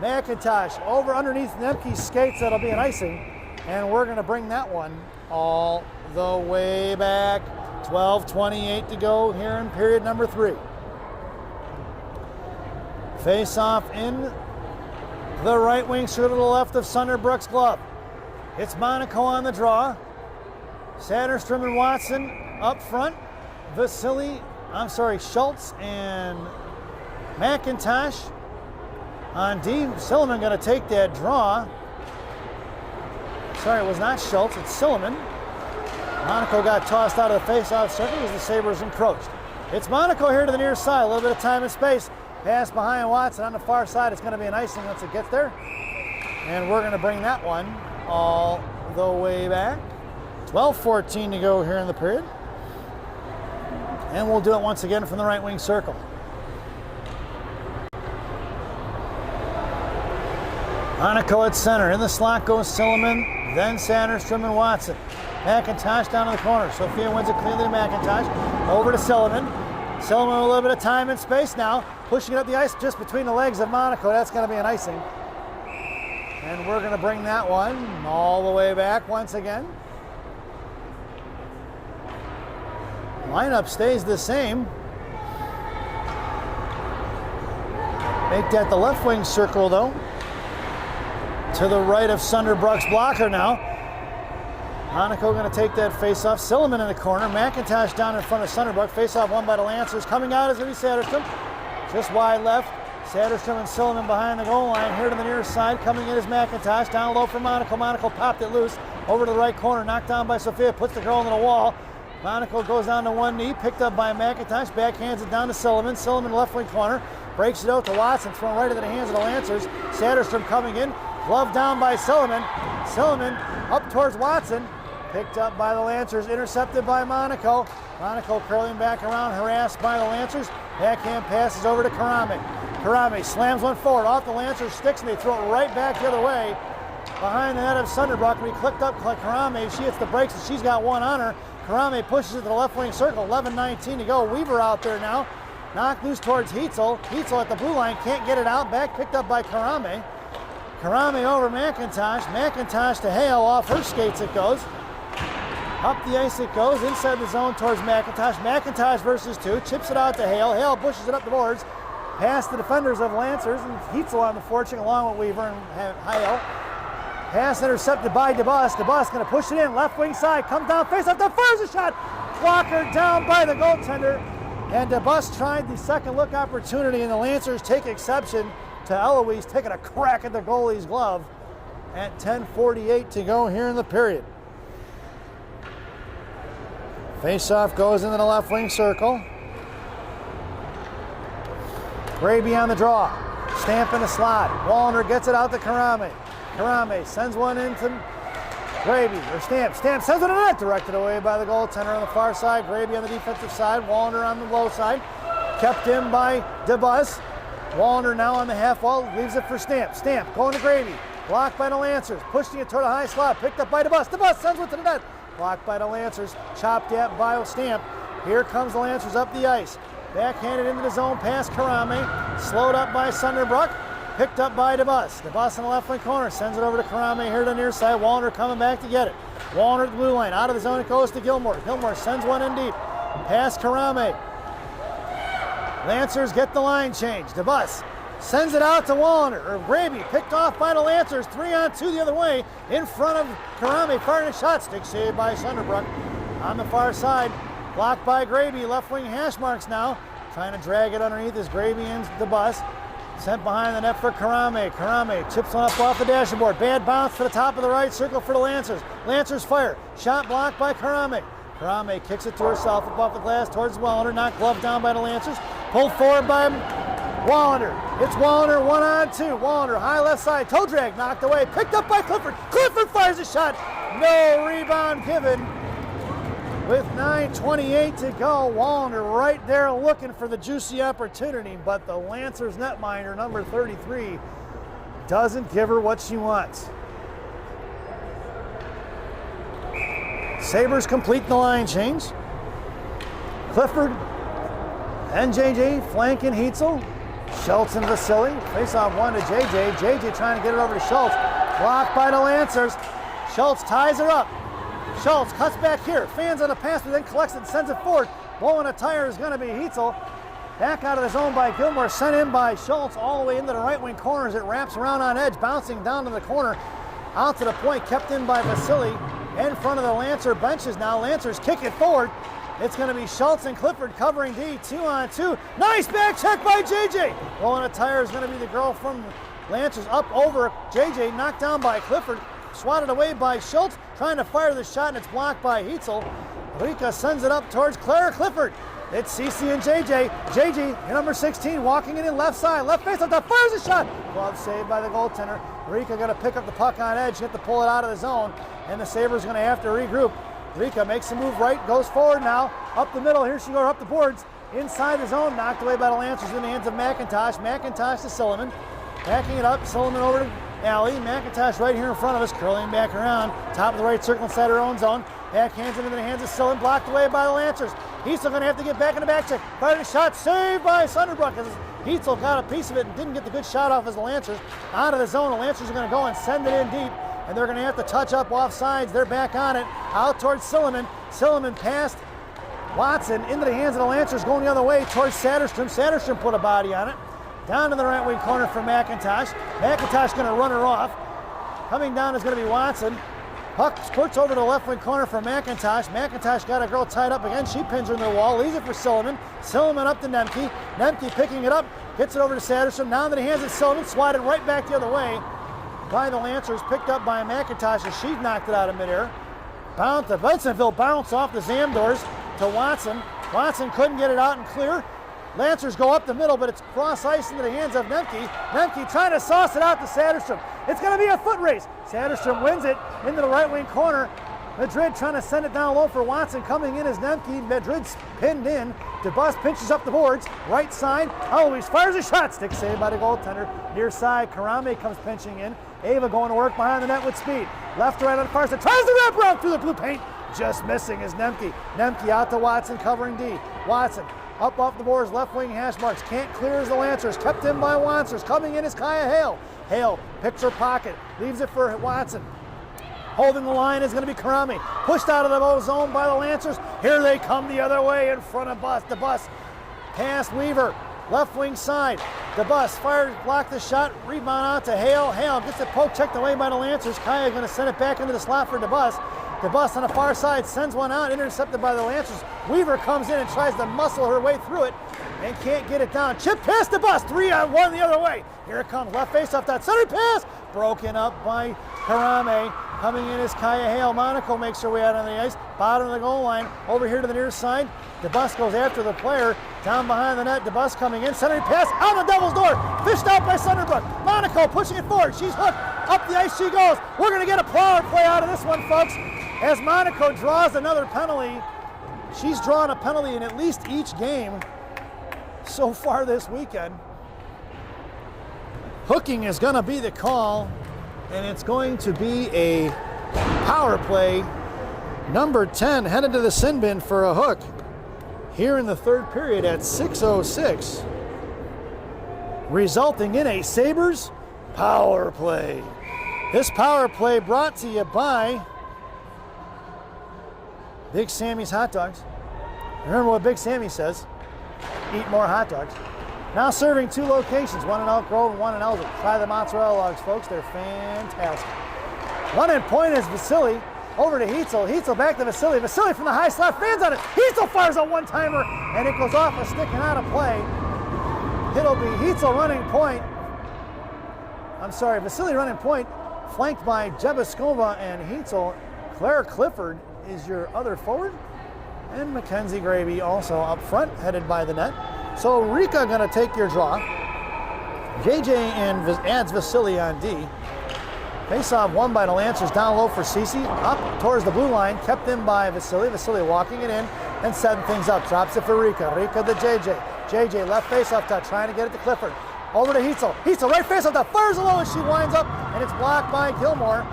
McIntosh over underneath Nemke's skates. That'll be an icing. And we're going to bring that one all the way back. 12:28 to go here in period number 3. Face off in the right wing, to the left of Sunderbrook's glove. It's Monaco on the draw. Satterstrom and Watson up front. Schultz and McIntosh on D. Silliman going to take that draw. Sorry, it was not Schultz, it's Silliman. Monaco got tossed out of the face-off circle as the Sabres encroached. It's Monaco here to the near side, a little bit of time and space. Pass behind Watson on the far side. It's going to be an icing once it gets there. And we're going to bring that one all the way back. 12:14 to go here in the period. And we'll do it once again from the right wing circle. Monaco at center. In the slot goes Silliman, then Satterstrom and Watson. McIntosh down in the corner. Sophia wins it cleanly to McIntosh. Over to Silliman. Silliman with a little bit of time and space now. Pushing it up the ice just between the legs of Monaco. That's going to be an icing. And we're going to bring that one all the way back once again. Lineup stays the same. Make that the left wing circle though. To the right of Sunderbrook's blocker now. Monaco going to take that face-off. Silliman in the corner. McIntosh down in front of Sunderbrook. Face-off won by the Lancers. Coming out is going to be Satterstrom. Just wide left. Satterstrom and Silliman behind the goal line. Here to the near side. Coming in is McIntosh. Down low for Monaco. Monaco popped it loose. Over to the right corner. Knocked down by Sophia. Puts the girl into the wall. Monaco goes down to one knee. Picked up by McIntosh. Backhands it down to Silliman. Silliman left wing corner. Breaks it out to Watson. Thrown right into the hands of the Lancers. Satterstrom coming in. Glove down by Silliman. Silliman up towards Watson. Picked up by the Lancers. Intercepted by Monaco. Monaco curling back around. Harassed by the Lancers. Backhand passes over to Karame. Karame slams one forward off the Lancers sticks and they throw it right back the other way. Behind the net of Sunderbrook. We clicked up Karame. She hits the brakes and she's got one on her. Karame pushes it to the left wing circle. 11:19 to go. Weaver out there now. Knocked loose towards Heitzel. Heitzel at the blue line. Can't get it out. Back picked up by Karame. Karame over McIntosh. McIntosh to Hale. Off her skates it goes. Up the ice it goes. Inside the zone towards McIntosh. McIntosh versus two. Chips it out to Hale. Hale pushes it up the boards. Past the defenders of Lancers. And Heitzel on the forecheck along with Weaver and Hale. Pass intercepted by DeBus. DeBus going to push it in. Left wing side. Comes down. Face off. Fires a shot. Blocker down by the goaltender. And DeBus tried the second look opportunity. And the Lancers take exception to Eloise taking a crack at the goalie's glove at 10:48 to go here in the period. Face-off goes into the left wing circle. Graby on the draw. Stamp in the slot. Wallner gets it out to Karame. Karame sends one into Graby. Or Stamp. Stamp sends it in the net. Directed away by the goaltender on the far side. Graby on the defensive side. Wallner on the low side. Kept in by DeBus. Wallner now on the half wall. Leaves it for Stamp. Stamp going to Graby. Blocked by the Lancers. Pushing it toward the high slot. Picked up by DeBus. DeBus sends one to the net. Blocked by the Lancers. Chopped at by Stamp. Here comes the Lancers up the ice. Backhanded into the zone past Karame. Slowed up by Sunderbrook. Picked up by DeBus. DeBus in the left wing corner. Sends it over to Karame here to the near side. Wallner coming back to get it. Wallner at the blue line. Out of the zone it goes to Gilmour. Gilmour sends one in deep. Past Karame. Lancers get the line change. DeBus sends it out to Wallner. Or Graby picked off by the Lancers. 3-on-2 the other way. In front of Karame. Firing a shot. Stick saved by Sunderbrook. On the far side. Blocked by Graby. Left wing hash marks now. Trying to drag it underneath is Graby and DeBus. Sent behind the net for Karame. Karame chips one up off the dashboard. Bad bounce to the top of the right circle for the Lancers. Lancers fire. Shot blocked by Karame. Karame kicks it to herself up off the glass towards Wallner. Knocked glove down by the Lancers. Pulled forward by Wallner. It's Wallner 1-on-2. Wallner high left side. Toe drag knocked away. Picked up by Clifford. Clifford fires a shot. No rebound given. With 9:28 to go, Wallner right there looking for the juicy opportunity, but the Lancers netminder, number 33, doesn't give her what she wants. Sabres complete the line change. Clifford and JJ flanking Heitzel. Schultz and Vasily. Face off one to JJ. JJ trying to get it over to Schultz. Blocked by the Lancers. Schultz ties her up. Schultz cuts back here, fans on the pass, but then collects it and sends it forward. Blowing a tire is going to be Heitzel. Back out of the zone by Gilmour, sent in by Schultz all the way into the right wing corner as it wraps around on edge, bouncing down to the corner. Out to the point, kept in by Vasily. In front of the Lancer benches now. Lancers kick it forward. It's going to be Schultz and Clifford covering D, 2-on-2. Nice back check by JJ. Blowing a tire is going to be the girl from Lancers up over JJ, knocked down by Clifford. Swatted away by Schultz, trying to fire the shot, and it's blocked by Heitzel. Rika sends it up towards Clara Clifford. It's Cece and JJ. JJ, number 16, walking it in left side, left face up, fires a shot. Glove saved by the goaltender. Rika going to pick up the puck on edge, get to pull it out of the zone, and the Sabres going to have to regroup. Rika makes a move right, goes forward now, up the middle, here she goes, up the boards, inside the zone, knocked away by the Lancers in the hands of McIntosh. McIntosh to Silliman, backing it up, Silliman over to Alley. McIntosh right here in front of us, curling back around, top of the right circle inside her own zone. Backhands it into the hands of Silliman, blocked away by the Lancers. Heitzel going to have to get back in the back check. Fired a shot, saved by Sunderbrook as Heitzel got a piece of it and didn't get the good shot off as the Lancers. Out of the zone, the Lancers are going to go and send it in deep, and they're going to have to touch up off sides. They're back on it, out towards Silliman. Silliman passed Watson into the hands of the Lancers, going the other way towards Satterstrom. Satterstrom put a body on it. Down to the right wing corner for McIntosh. McIntosh going to run her off. Coming down is going to be Watson. Puck squirts over to the left wing corner for McIntosh. McIntosh got a girl tied up again. She pins her in the wall, leaves it for Silliman. Silliman up to Nemke. Nemke picking it up, gets it over to Satterstrom. Now that he hands it to Silliman, swatted right back the other way by the Lancers. Picked up by McIntosh as she knocked it out of midair. Bounce to Bensonville, bounce off the Zamdors to Watson. Watson couldn't get it out and clear. Lancers go up the middle, but it's cross ice into the hands of Nemke. Nemke trying to sauce it out to Satterstrom. It's going to be a foot race. Satterstrom wins it into the right wing corner. Madrid trying to send it down low for Watson. Coming in is Nemke. Madrid's pinned in. DeBus pinches up the boards. Right side. Eloise fires a shot. Stick saved by the goaltender. Near side, Karame comes pinching in. Ava going to work behind the net with speed. Left to right on the far side. Tries to wrap around through the blue paint. Just missing is Nemke. Nemke out to Watson covering D. Watson up off the boards, left wing hash marks. Can't clear as the Lancers. Kept in by Lancers. Coming in is Kaya Hale. Hale picks her pocket. Leaves it for Watson. Holding the line is going to be Karame. Pushed out of the zone by the Lancers. Here they come the other way in front of Bus. DeBus past Weaver. Left wing side. DeBus fires, blocked the shot. Rebound out to Hale. Hale gets the poke checked away by the Lancers. Kaya going to send it back into the slot for DeBus. DeBus on the far side sends one out, intercepted by the Lancers. Weaver comes in and tries to muscle her way through it and can't get it down. Chip past DeBus, 3-on-1 the other way. Here it comes, left face off that center pass. Broken up by Karame. Coming in is Kaya Hale. Monaco makes her way out on the ice. Bottom of the goal line. Over here to the near side. DeBus goes after the player. Down behind the net. DeBus coming in. Centering pass out the Devil's door. Fished out by Sunderbrook. Monaco pushing it forward. She's hooked. Up the ice she goes. We're going to get a power play out of this one, folks. As Monaco draws another penalty. She's drawn a penalty in at least each game so far this weekend. Hooking is going to be the call, and it's going to be a power play. Number 10 headed to the sin bin for a hook here in the third period at 6:06, resulting in a Sabres power play. This power play brought to you by Big Sammy's Hot Dogs. Remember what Big Sammy says, eat more hot dogs. Now serving 2 locations, one in Elk Grove and one in Ellsworth. Try the mozzarella logs, folks. They're fantastic. One in point is Vasily. Over to Heitzel. Heitzel back to Vasily. Vasily from the high slot. Fans on it. Heitzel fires a one-timer, and it goes off a stick and out of play. It'll be Heitzel running point. I'm sorry, Vasily running point, flanked by Jebaskova and Heitzel. Claire Clifford is your other forward. And Mackenzie Gravy also up front, headed by the net. So Rika gonna take your draw. JJ and adds Vasily on D. Face-off won by the Lancers, down low for Cece. Up towards the blue line, kept in by Vasily. Vasily walking it in and setting things up. Drops it for Rika. Rika to JJ. JJ left face-off touch, trying to get it to Clifford. Over to Heitzel. Heitzel right face-off touch, fires low as she winds up, and it's blocked by Gilmour.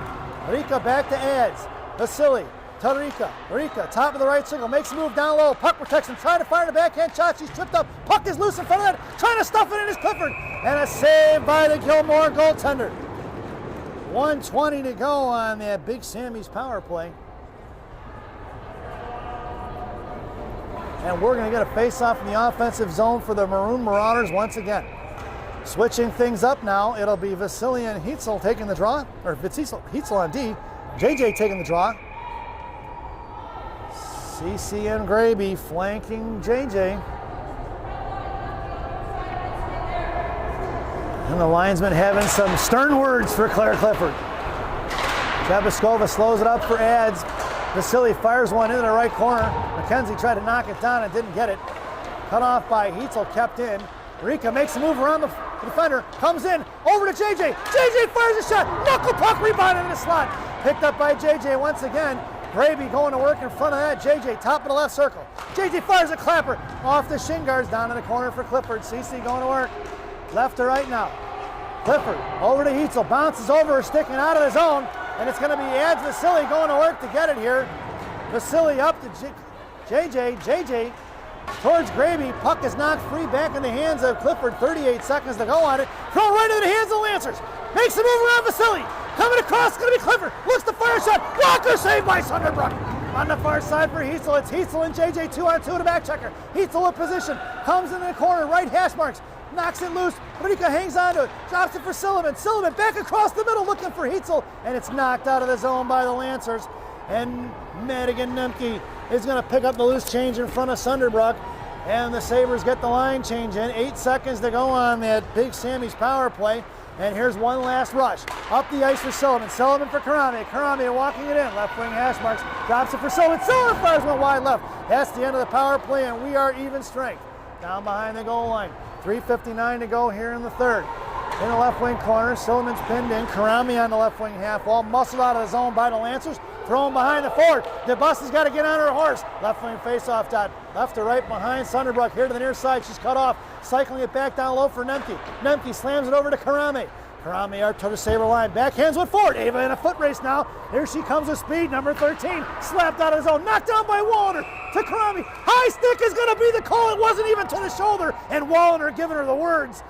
Rika back to ads. Vasily. To Rika. Rika, top of the right circle, makes a move down low. Puck protection, trying to fire the backhand shot. She's tripped up. Puck is loose in front of that. Trying to stuff it in is Clifford. And a save by the Gilmour goaltender. 1:20 to go on that Big Sammy's power play. And we're going to get a face-off in the offensive zone for the Maroon Marauders once again. Switching things up now, it'll be Vasily and Heitzel taking the draw. Or Heitzel on D. JJ taking the draw. CC and Graby flanking JJ. And the linesman having some stern words for Claire Clifford. Jebaskova slows it up for ads. Vasily fires one into the right corner. McKenzie tried to knock it down and didn't get it. Cut off by Heitzel, kept in. Rika makes a move around the defender, comes in, over to JJ. JJ fires a shot, knuckle puck, rebound into the slot. Picked up by JJ once again. Graby going to work in front of that. JJ, top of the left circle. JJ fires a clapper off the shin guards, down in the corner for Clifford. CC going to work. Left to right now. Clifford over to Heitzel, bounces over, sticking out of the zone, and it's going to be Ads Vasily going to work to get it here. Vasily up to JJ. JJ towards Graby. Puck is knocked free, back in the hands of Clifford. 38 seconds to go on it. Throw right into the hands of the Lancers. Makes a move around Vasily. Coming across, it's going to be Clifford. Looks to fire shot. Blocker saved by Sunderbrook. On the far side for Heitzel, it's Heitzel and JJ 2-on-2 to back checker. Heitzel in position, comes into the corner, right hash marks. knocks it loose. America hangs on to it, drops it for Sullivan. Sullivan back across the middle looking for Heitzel, and it's knocked out of the zone by the Lancers. And Madigan Nemke is going to pick up the loose change in front of Sunderbrook. And the Sabres get the line change in. 8 seconds to go on that Big Sammy's power play. And here's one last rush. Up the ice for Sullivan. Sullivan for Karame. Karame walking it in. Left wing hash marks. Drops it for Sullivan. Sullivan fires one wide left. That's the end of the power play, and we are even strength. Down behind the goal line. 3:59 to go here in the third. In the left wing corner, Sullivan's pinned in. Karame on the left wing half wall. Muscled out of the zone by the Lancers. Thrown behind the forward. DeBus got to get on her horse. Left wing face-off dot. Left to right behind Sunderbrook. Here to the near side. She's cut off. Cycling it back down low for Nemke. Nemke slams it over to Karame. Karame up to the Sabre line. Backhands with Ford. Ava in a foot race now. Here she comes with speed. Number 13. Slapped out of the zone. Knocked down by Wallner to Karame. High stick is going to be the call. It wasn't even to the shoulder. And Wallner giving her the words.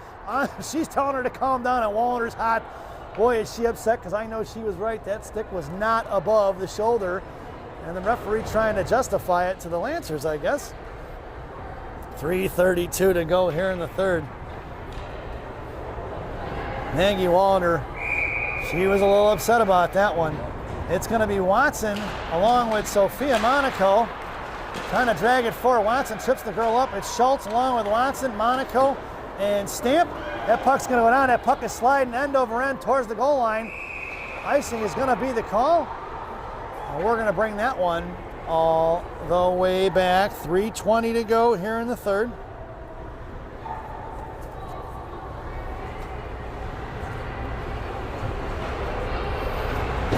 She's telling her to calm down, and Wallner's hot. Boy, is she upset, because I know she was right. That stick was not above the shoulder. And the referee trying to justify it to the Lancers, I guess. 3:32 to go here in the third. Maggie Wallner, she was a little upset about that one. It's going to be Watson along with Sophia Monaco trying to drag it forward. Watson trips the girl up. It's Schultz along with Watson, Monaco, and Stamp. That puck's going to go down. That puck is sliding end over end towards the goal line. Icing is going to be the call. And we're going to bring that one all the way back. 3:20 to go here in the third.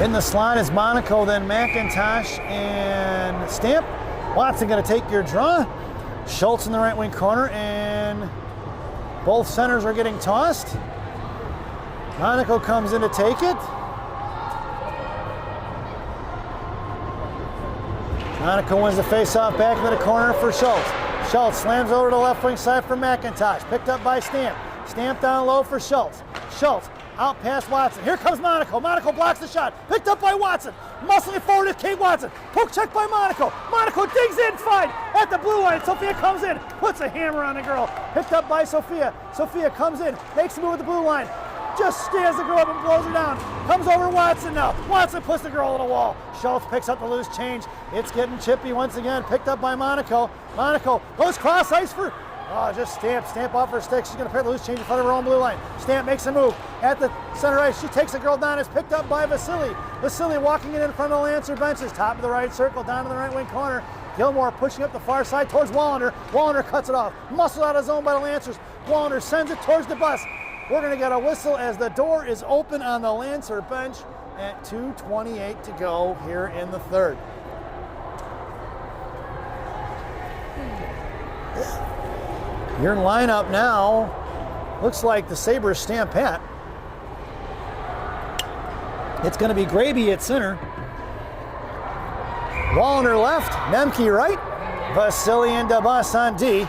In the slot is Monaco, then McIntosh and Stamp. Watson going to take your draw. Schultz in the right wing corner, and both centers are getting tossed. Monaco comes in to take it. Monaco wins the face-off back into the corner for Schultz. Schultz slams over to the left wing side for McIntosh. Picked up by Stamp. Stamp down low for Schultz. Schultz out past Watson. Here comes Monaco. Monaco blocks the shot. Picked up by Watson. Muscling it forward is Kate Watson. Poke check by Monaco. Monaco digs in fine at the blue line. Sophia comes in. Puts a hammer on the girl. Picked up by Sophia. Sophia comes in. Makes a move at the blue line. Just stands the girl up and blows her down. Comes over Watson now. Watson puts the girl on the wall. Schultz picks up the loose change. It's getting chippy once again. Picked up by Monaco. Monaco goes cross ice for... Oh, just Stamp off her stick. She's going to pair the loose change in front of her own blue line. Stamp makes a move at the center ice. She takes the girl down. It's picked up by Vasily. Vasily walking in front of the Lancer benches. Top of the right circle, down to the right wing corner. Gilmour pushing up the far side towards Wallner. Wallner cuts it off. Muscle out of zone by the Lancers. Wallner sends it towards the bus. We're going to get a whistle as the door is open on the Lancer bench at 2:28 to go here in the third. Your lineup now looks like the Sabres Stamp pat. It's going to be Graby at center. Wallner left, Nemke right, Vasily and DeBus on D.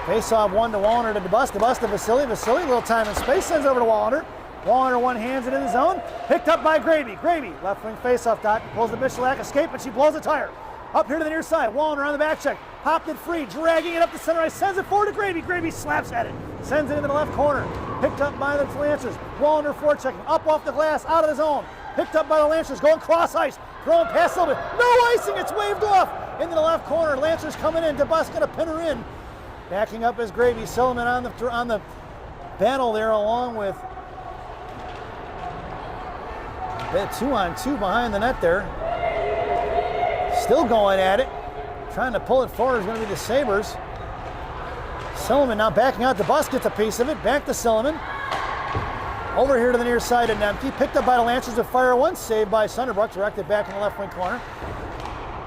Face-off one to Wallner to DeBus, DeBus to Vasily. Vasily, little time and space, sends over to Wallner. Wallner one hands it in the zone, picked up by Graby. Graby, left wing face-off dot, pulls the Michalak escape, but she blows a tire. Up here to the near side, Wallner on the back check, hopped it free, dragging it up the center ice, sends it forward to Graby. Graby slaps at it, sends it into the left corner, picked up by the Lancers. Wallner forechecking, up off the glass, out of the zone, picked up by the Lancers, going cross ice, throwing past Sullivan, no icing, it's waved off, into the left corner. Lancers coming in, DeBus gonna pin her in. Backing up is Graby. Sullivan on the battle there, along with 2-on-2 behind the net there. Still going at it. Trying to pull it forward is going to be the Sabres. Sullivan now backing out. DeBus gets a piece of it. Back to Sullivan. Over here to the near side of Nemke. Picked up by the Lancers to fire one. Saved by Sunderbrook. Directed back in the left wing corner.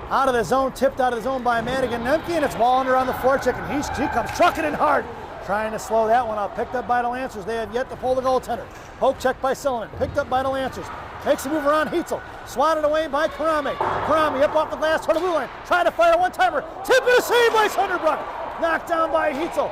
Out of the zone. Tipped out of the zone by Madigan Nemke. And it's Wallner on the forecheck. And he comes trucking in hard. Trying to slow that one up. Picked up by the Lancers. They have yet to pull the goaltender. Poke check by Sullivan. Picked up by the Lancers. Makes a move around Heitzel. Swatted away by Karame. Karame up off the glass toward the blue line. Trying to fire one-timer. Tip and a save by Sunderbrook. Knocked down by Heitzel.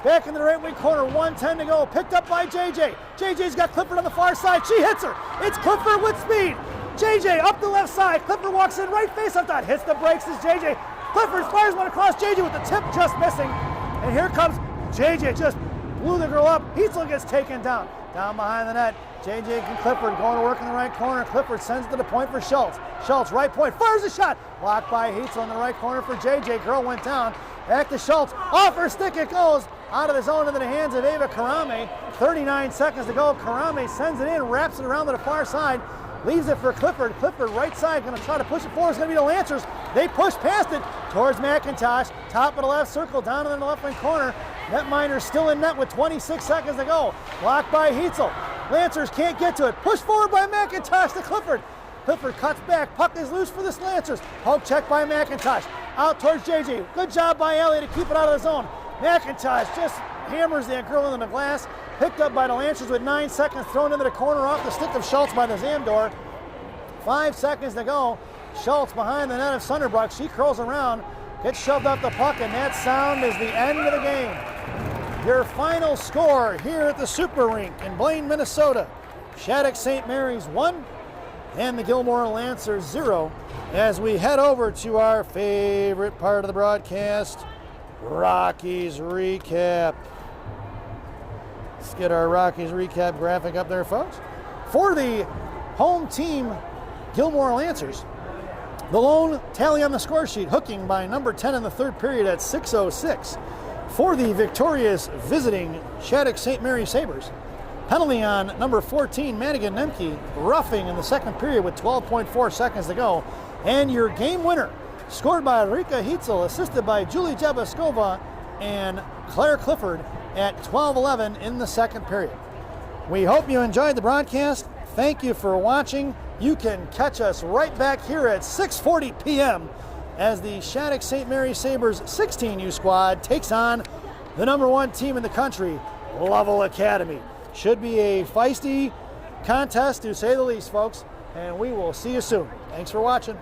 Back in the right wing corner. 1:10 to go. Picked up by JJ. JJ's got Clifford on the far side. She hits her. It's Clifford with speed. JJ up the left side. Clifford walks in right face up that. Hits the brakes as JJ. Clifford fires one across JJ with the tip just missing. And here comes JJ just blew the girl up. Heitzel gets taken down. Down behind the net, JJ and Clifford going to work in the right corner. Clifford sends it to the point for Schultz. Schultz, right point, fires a shot. Blocked by Heitzel in the right corner for JJ. Girl went down. Back to Schultz. Off her stick it goes. Out of the zone into the hands of Ava Karame. 39 seconds to go. Karame sends it in, wraps it around to the far side. Leaves it for Clifford. Clifford right side, going to try to push it forward. It's going to be the Lancers. They push past it towards McIntosh. Top of the left circle, down in the left wing corner. Netminer's still in net with 26 seconds to go. Blocked by Heitzel. Lancers can't get to it. Push forward by McIntosh to Clifford. Clifford cuts back. Puck is loose for the Lancers. Poke check by McIntosh. Out towards JJ. Good job by Ellie to keep it out of the zone. McIntosh just hammers that girl into the glass. Picked up by the Lancers with 9 seconds. Thrown into the corner off the stick of Schultz by the Zamdor. 5 seconds to go. Schultz behind the net of Sunderbrook. She curls around. Gets shoved off the puck, and that sound is the end of the game. Your final score here at the Super Rink in Blaine, Minnesota. Shattuck St. Mary's 1 and the Gilmour Lancers 0 as we head over to our favorite part of the broadcast, Rockies Recap. Let's get our Rockies Recap graphic up there, folks. For the home team, Gilmour Lancers, the lone tally on the score sheet, hooking by number 10 in the third period at 6:06. For the victorious visiting Shattuck St. Mary Sabres, penalty on number 14, Madigan Nemke, roughing in the second period with 12.4 seconds to go. And your game winner, scored by Rika Heitzel, assisted by Julie Jabaskova and Claire Clifford at 12:11 in the second period. We hope you enjoyed the broadcast. Thank you for watching. You can catch us right back here at 6:40 p.m. as the Shattuck St. Mary Sabres 16U squad takes on the number 1 team in the country, Lovell Academy. Should be a feisty contest, to say the least, folks, and we will see you soon. Thanks for watching.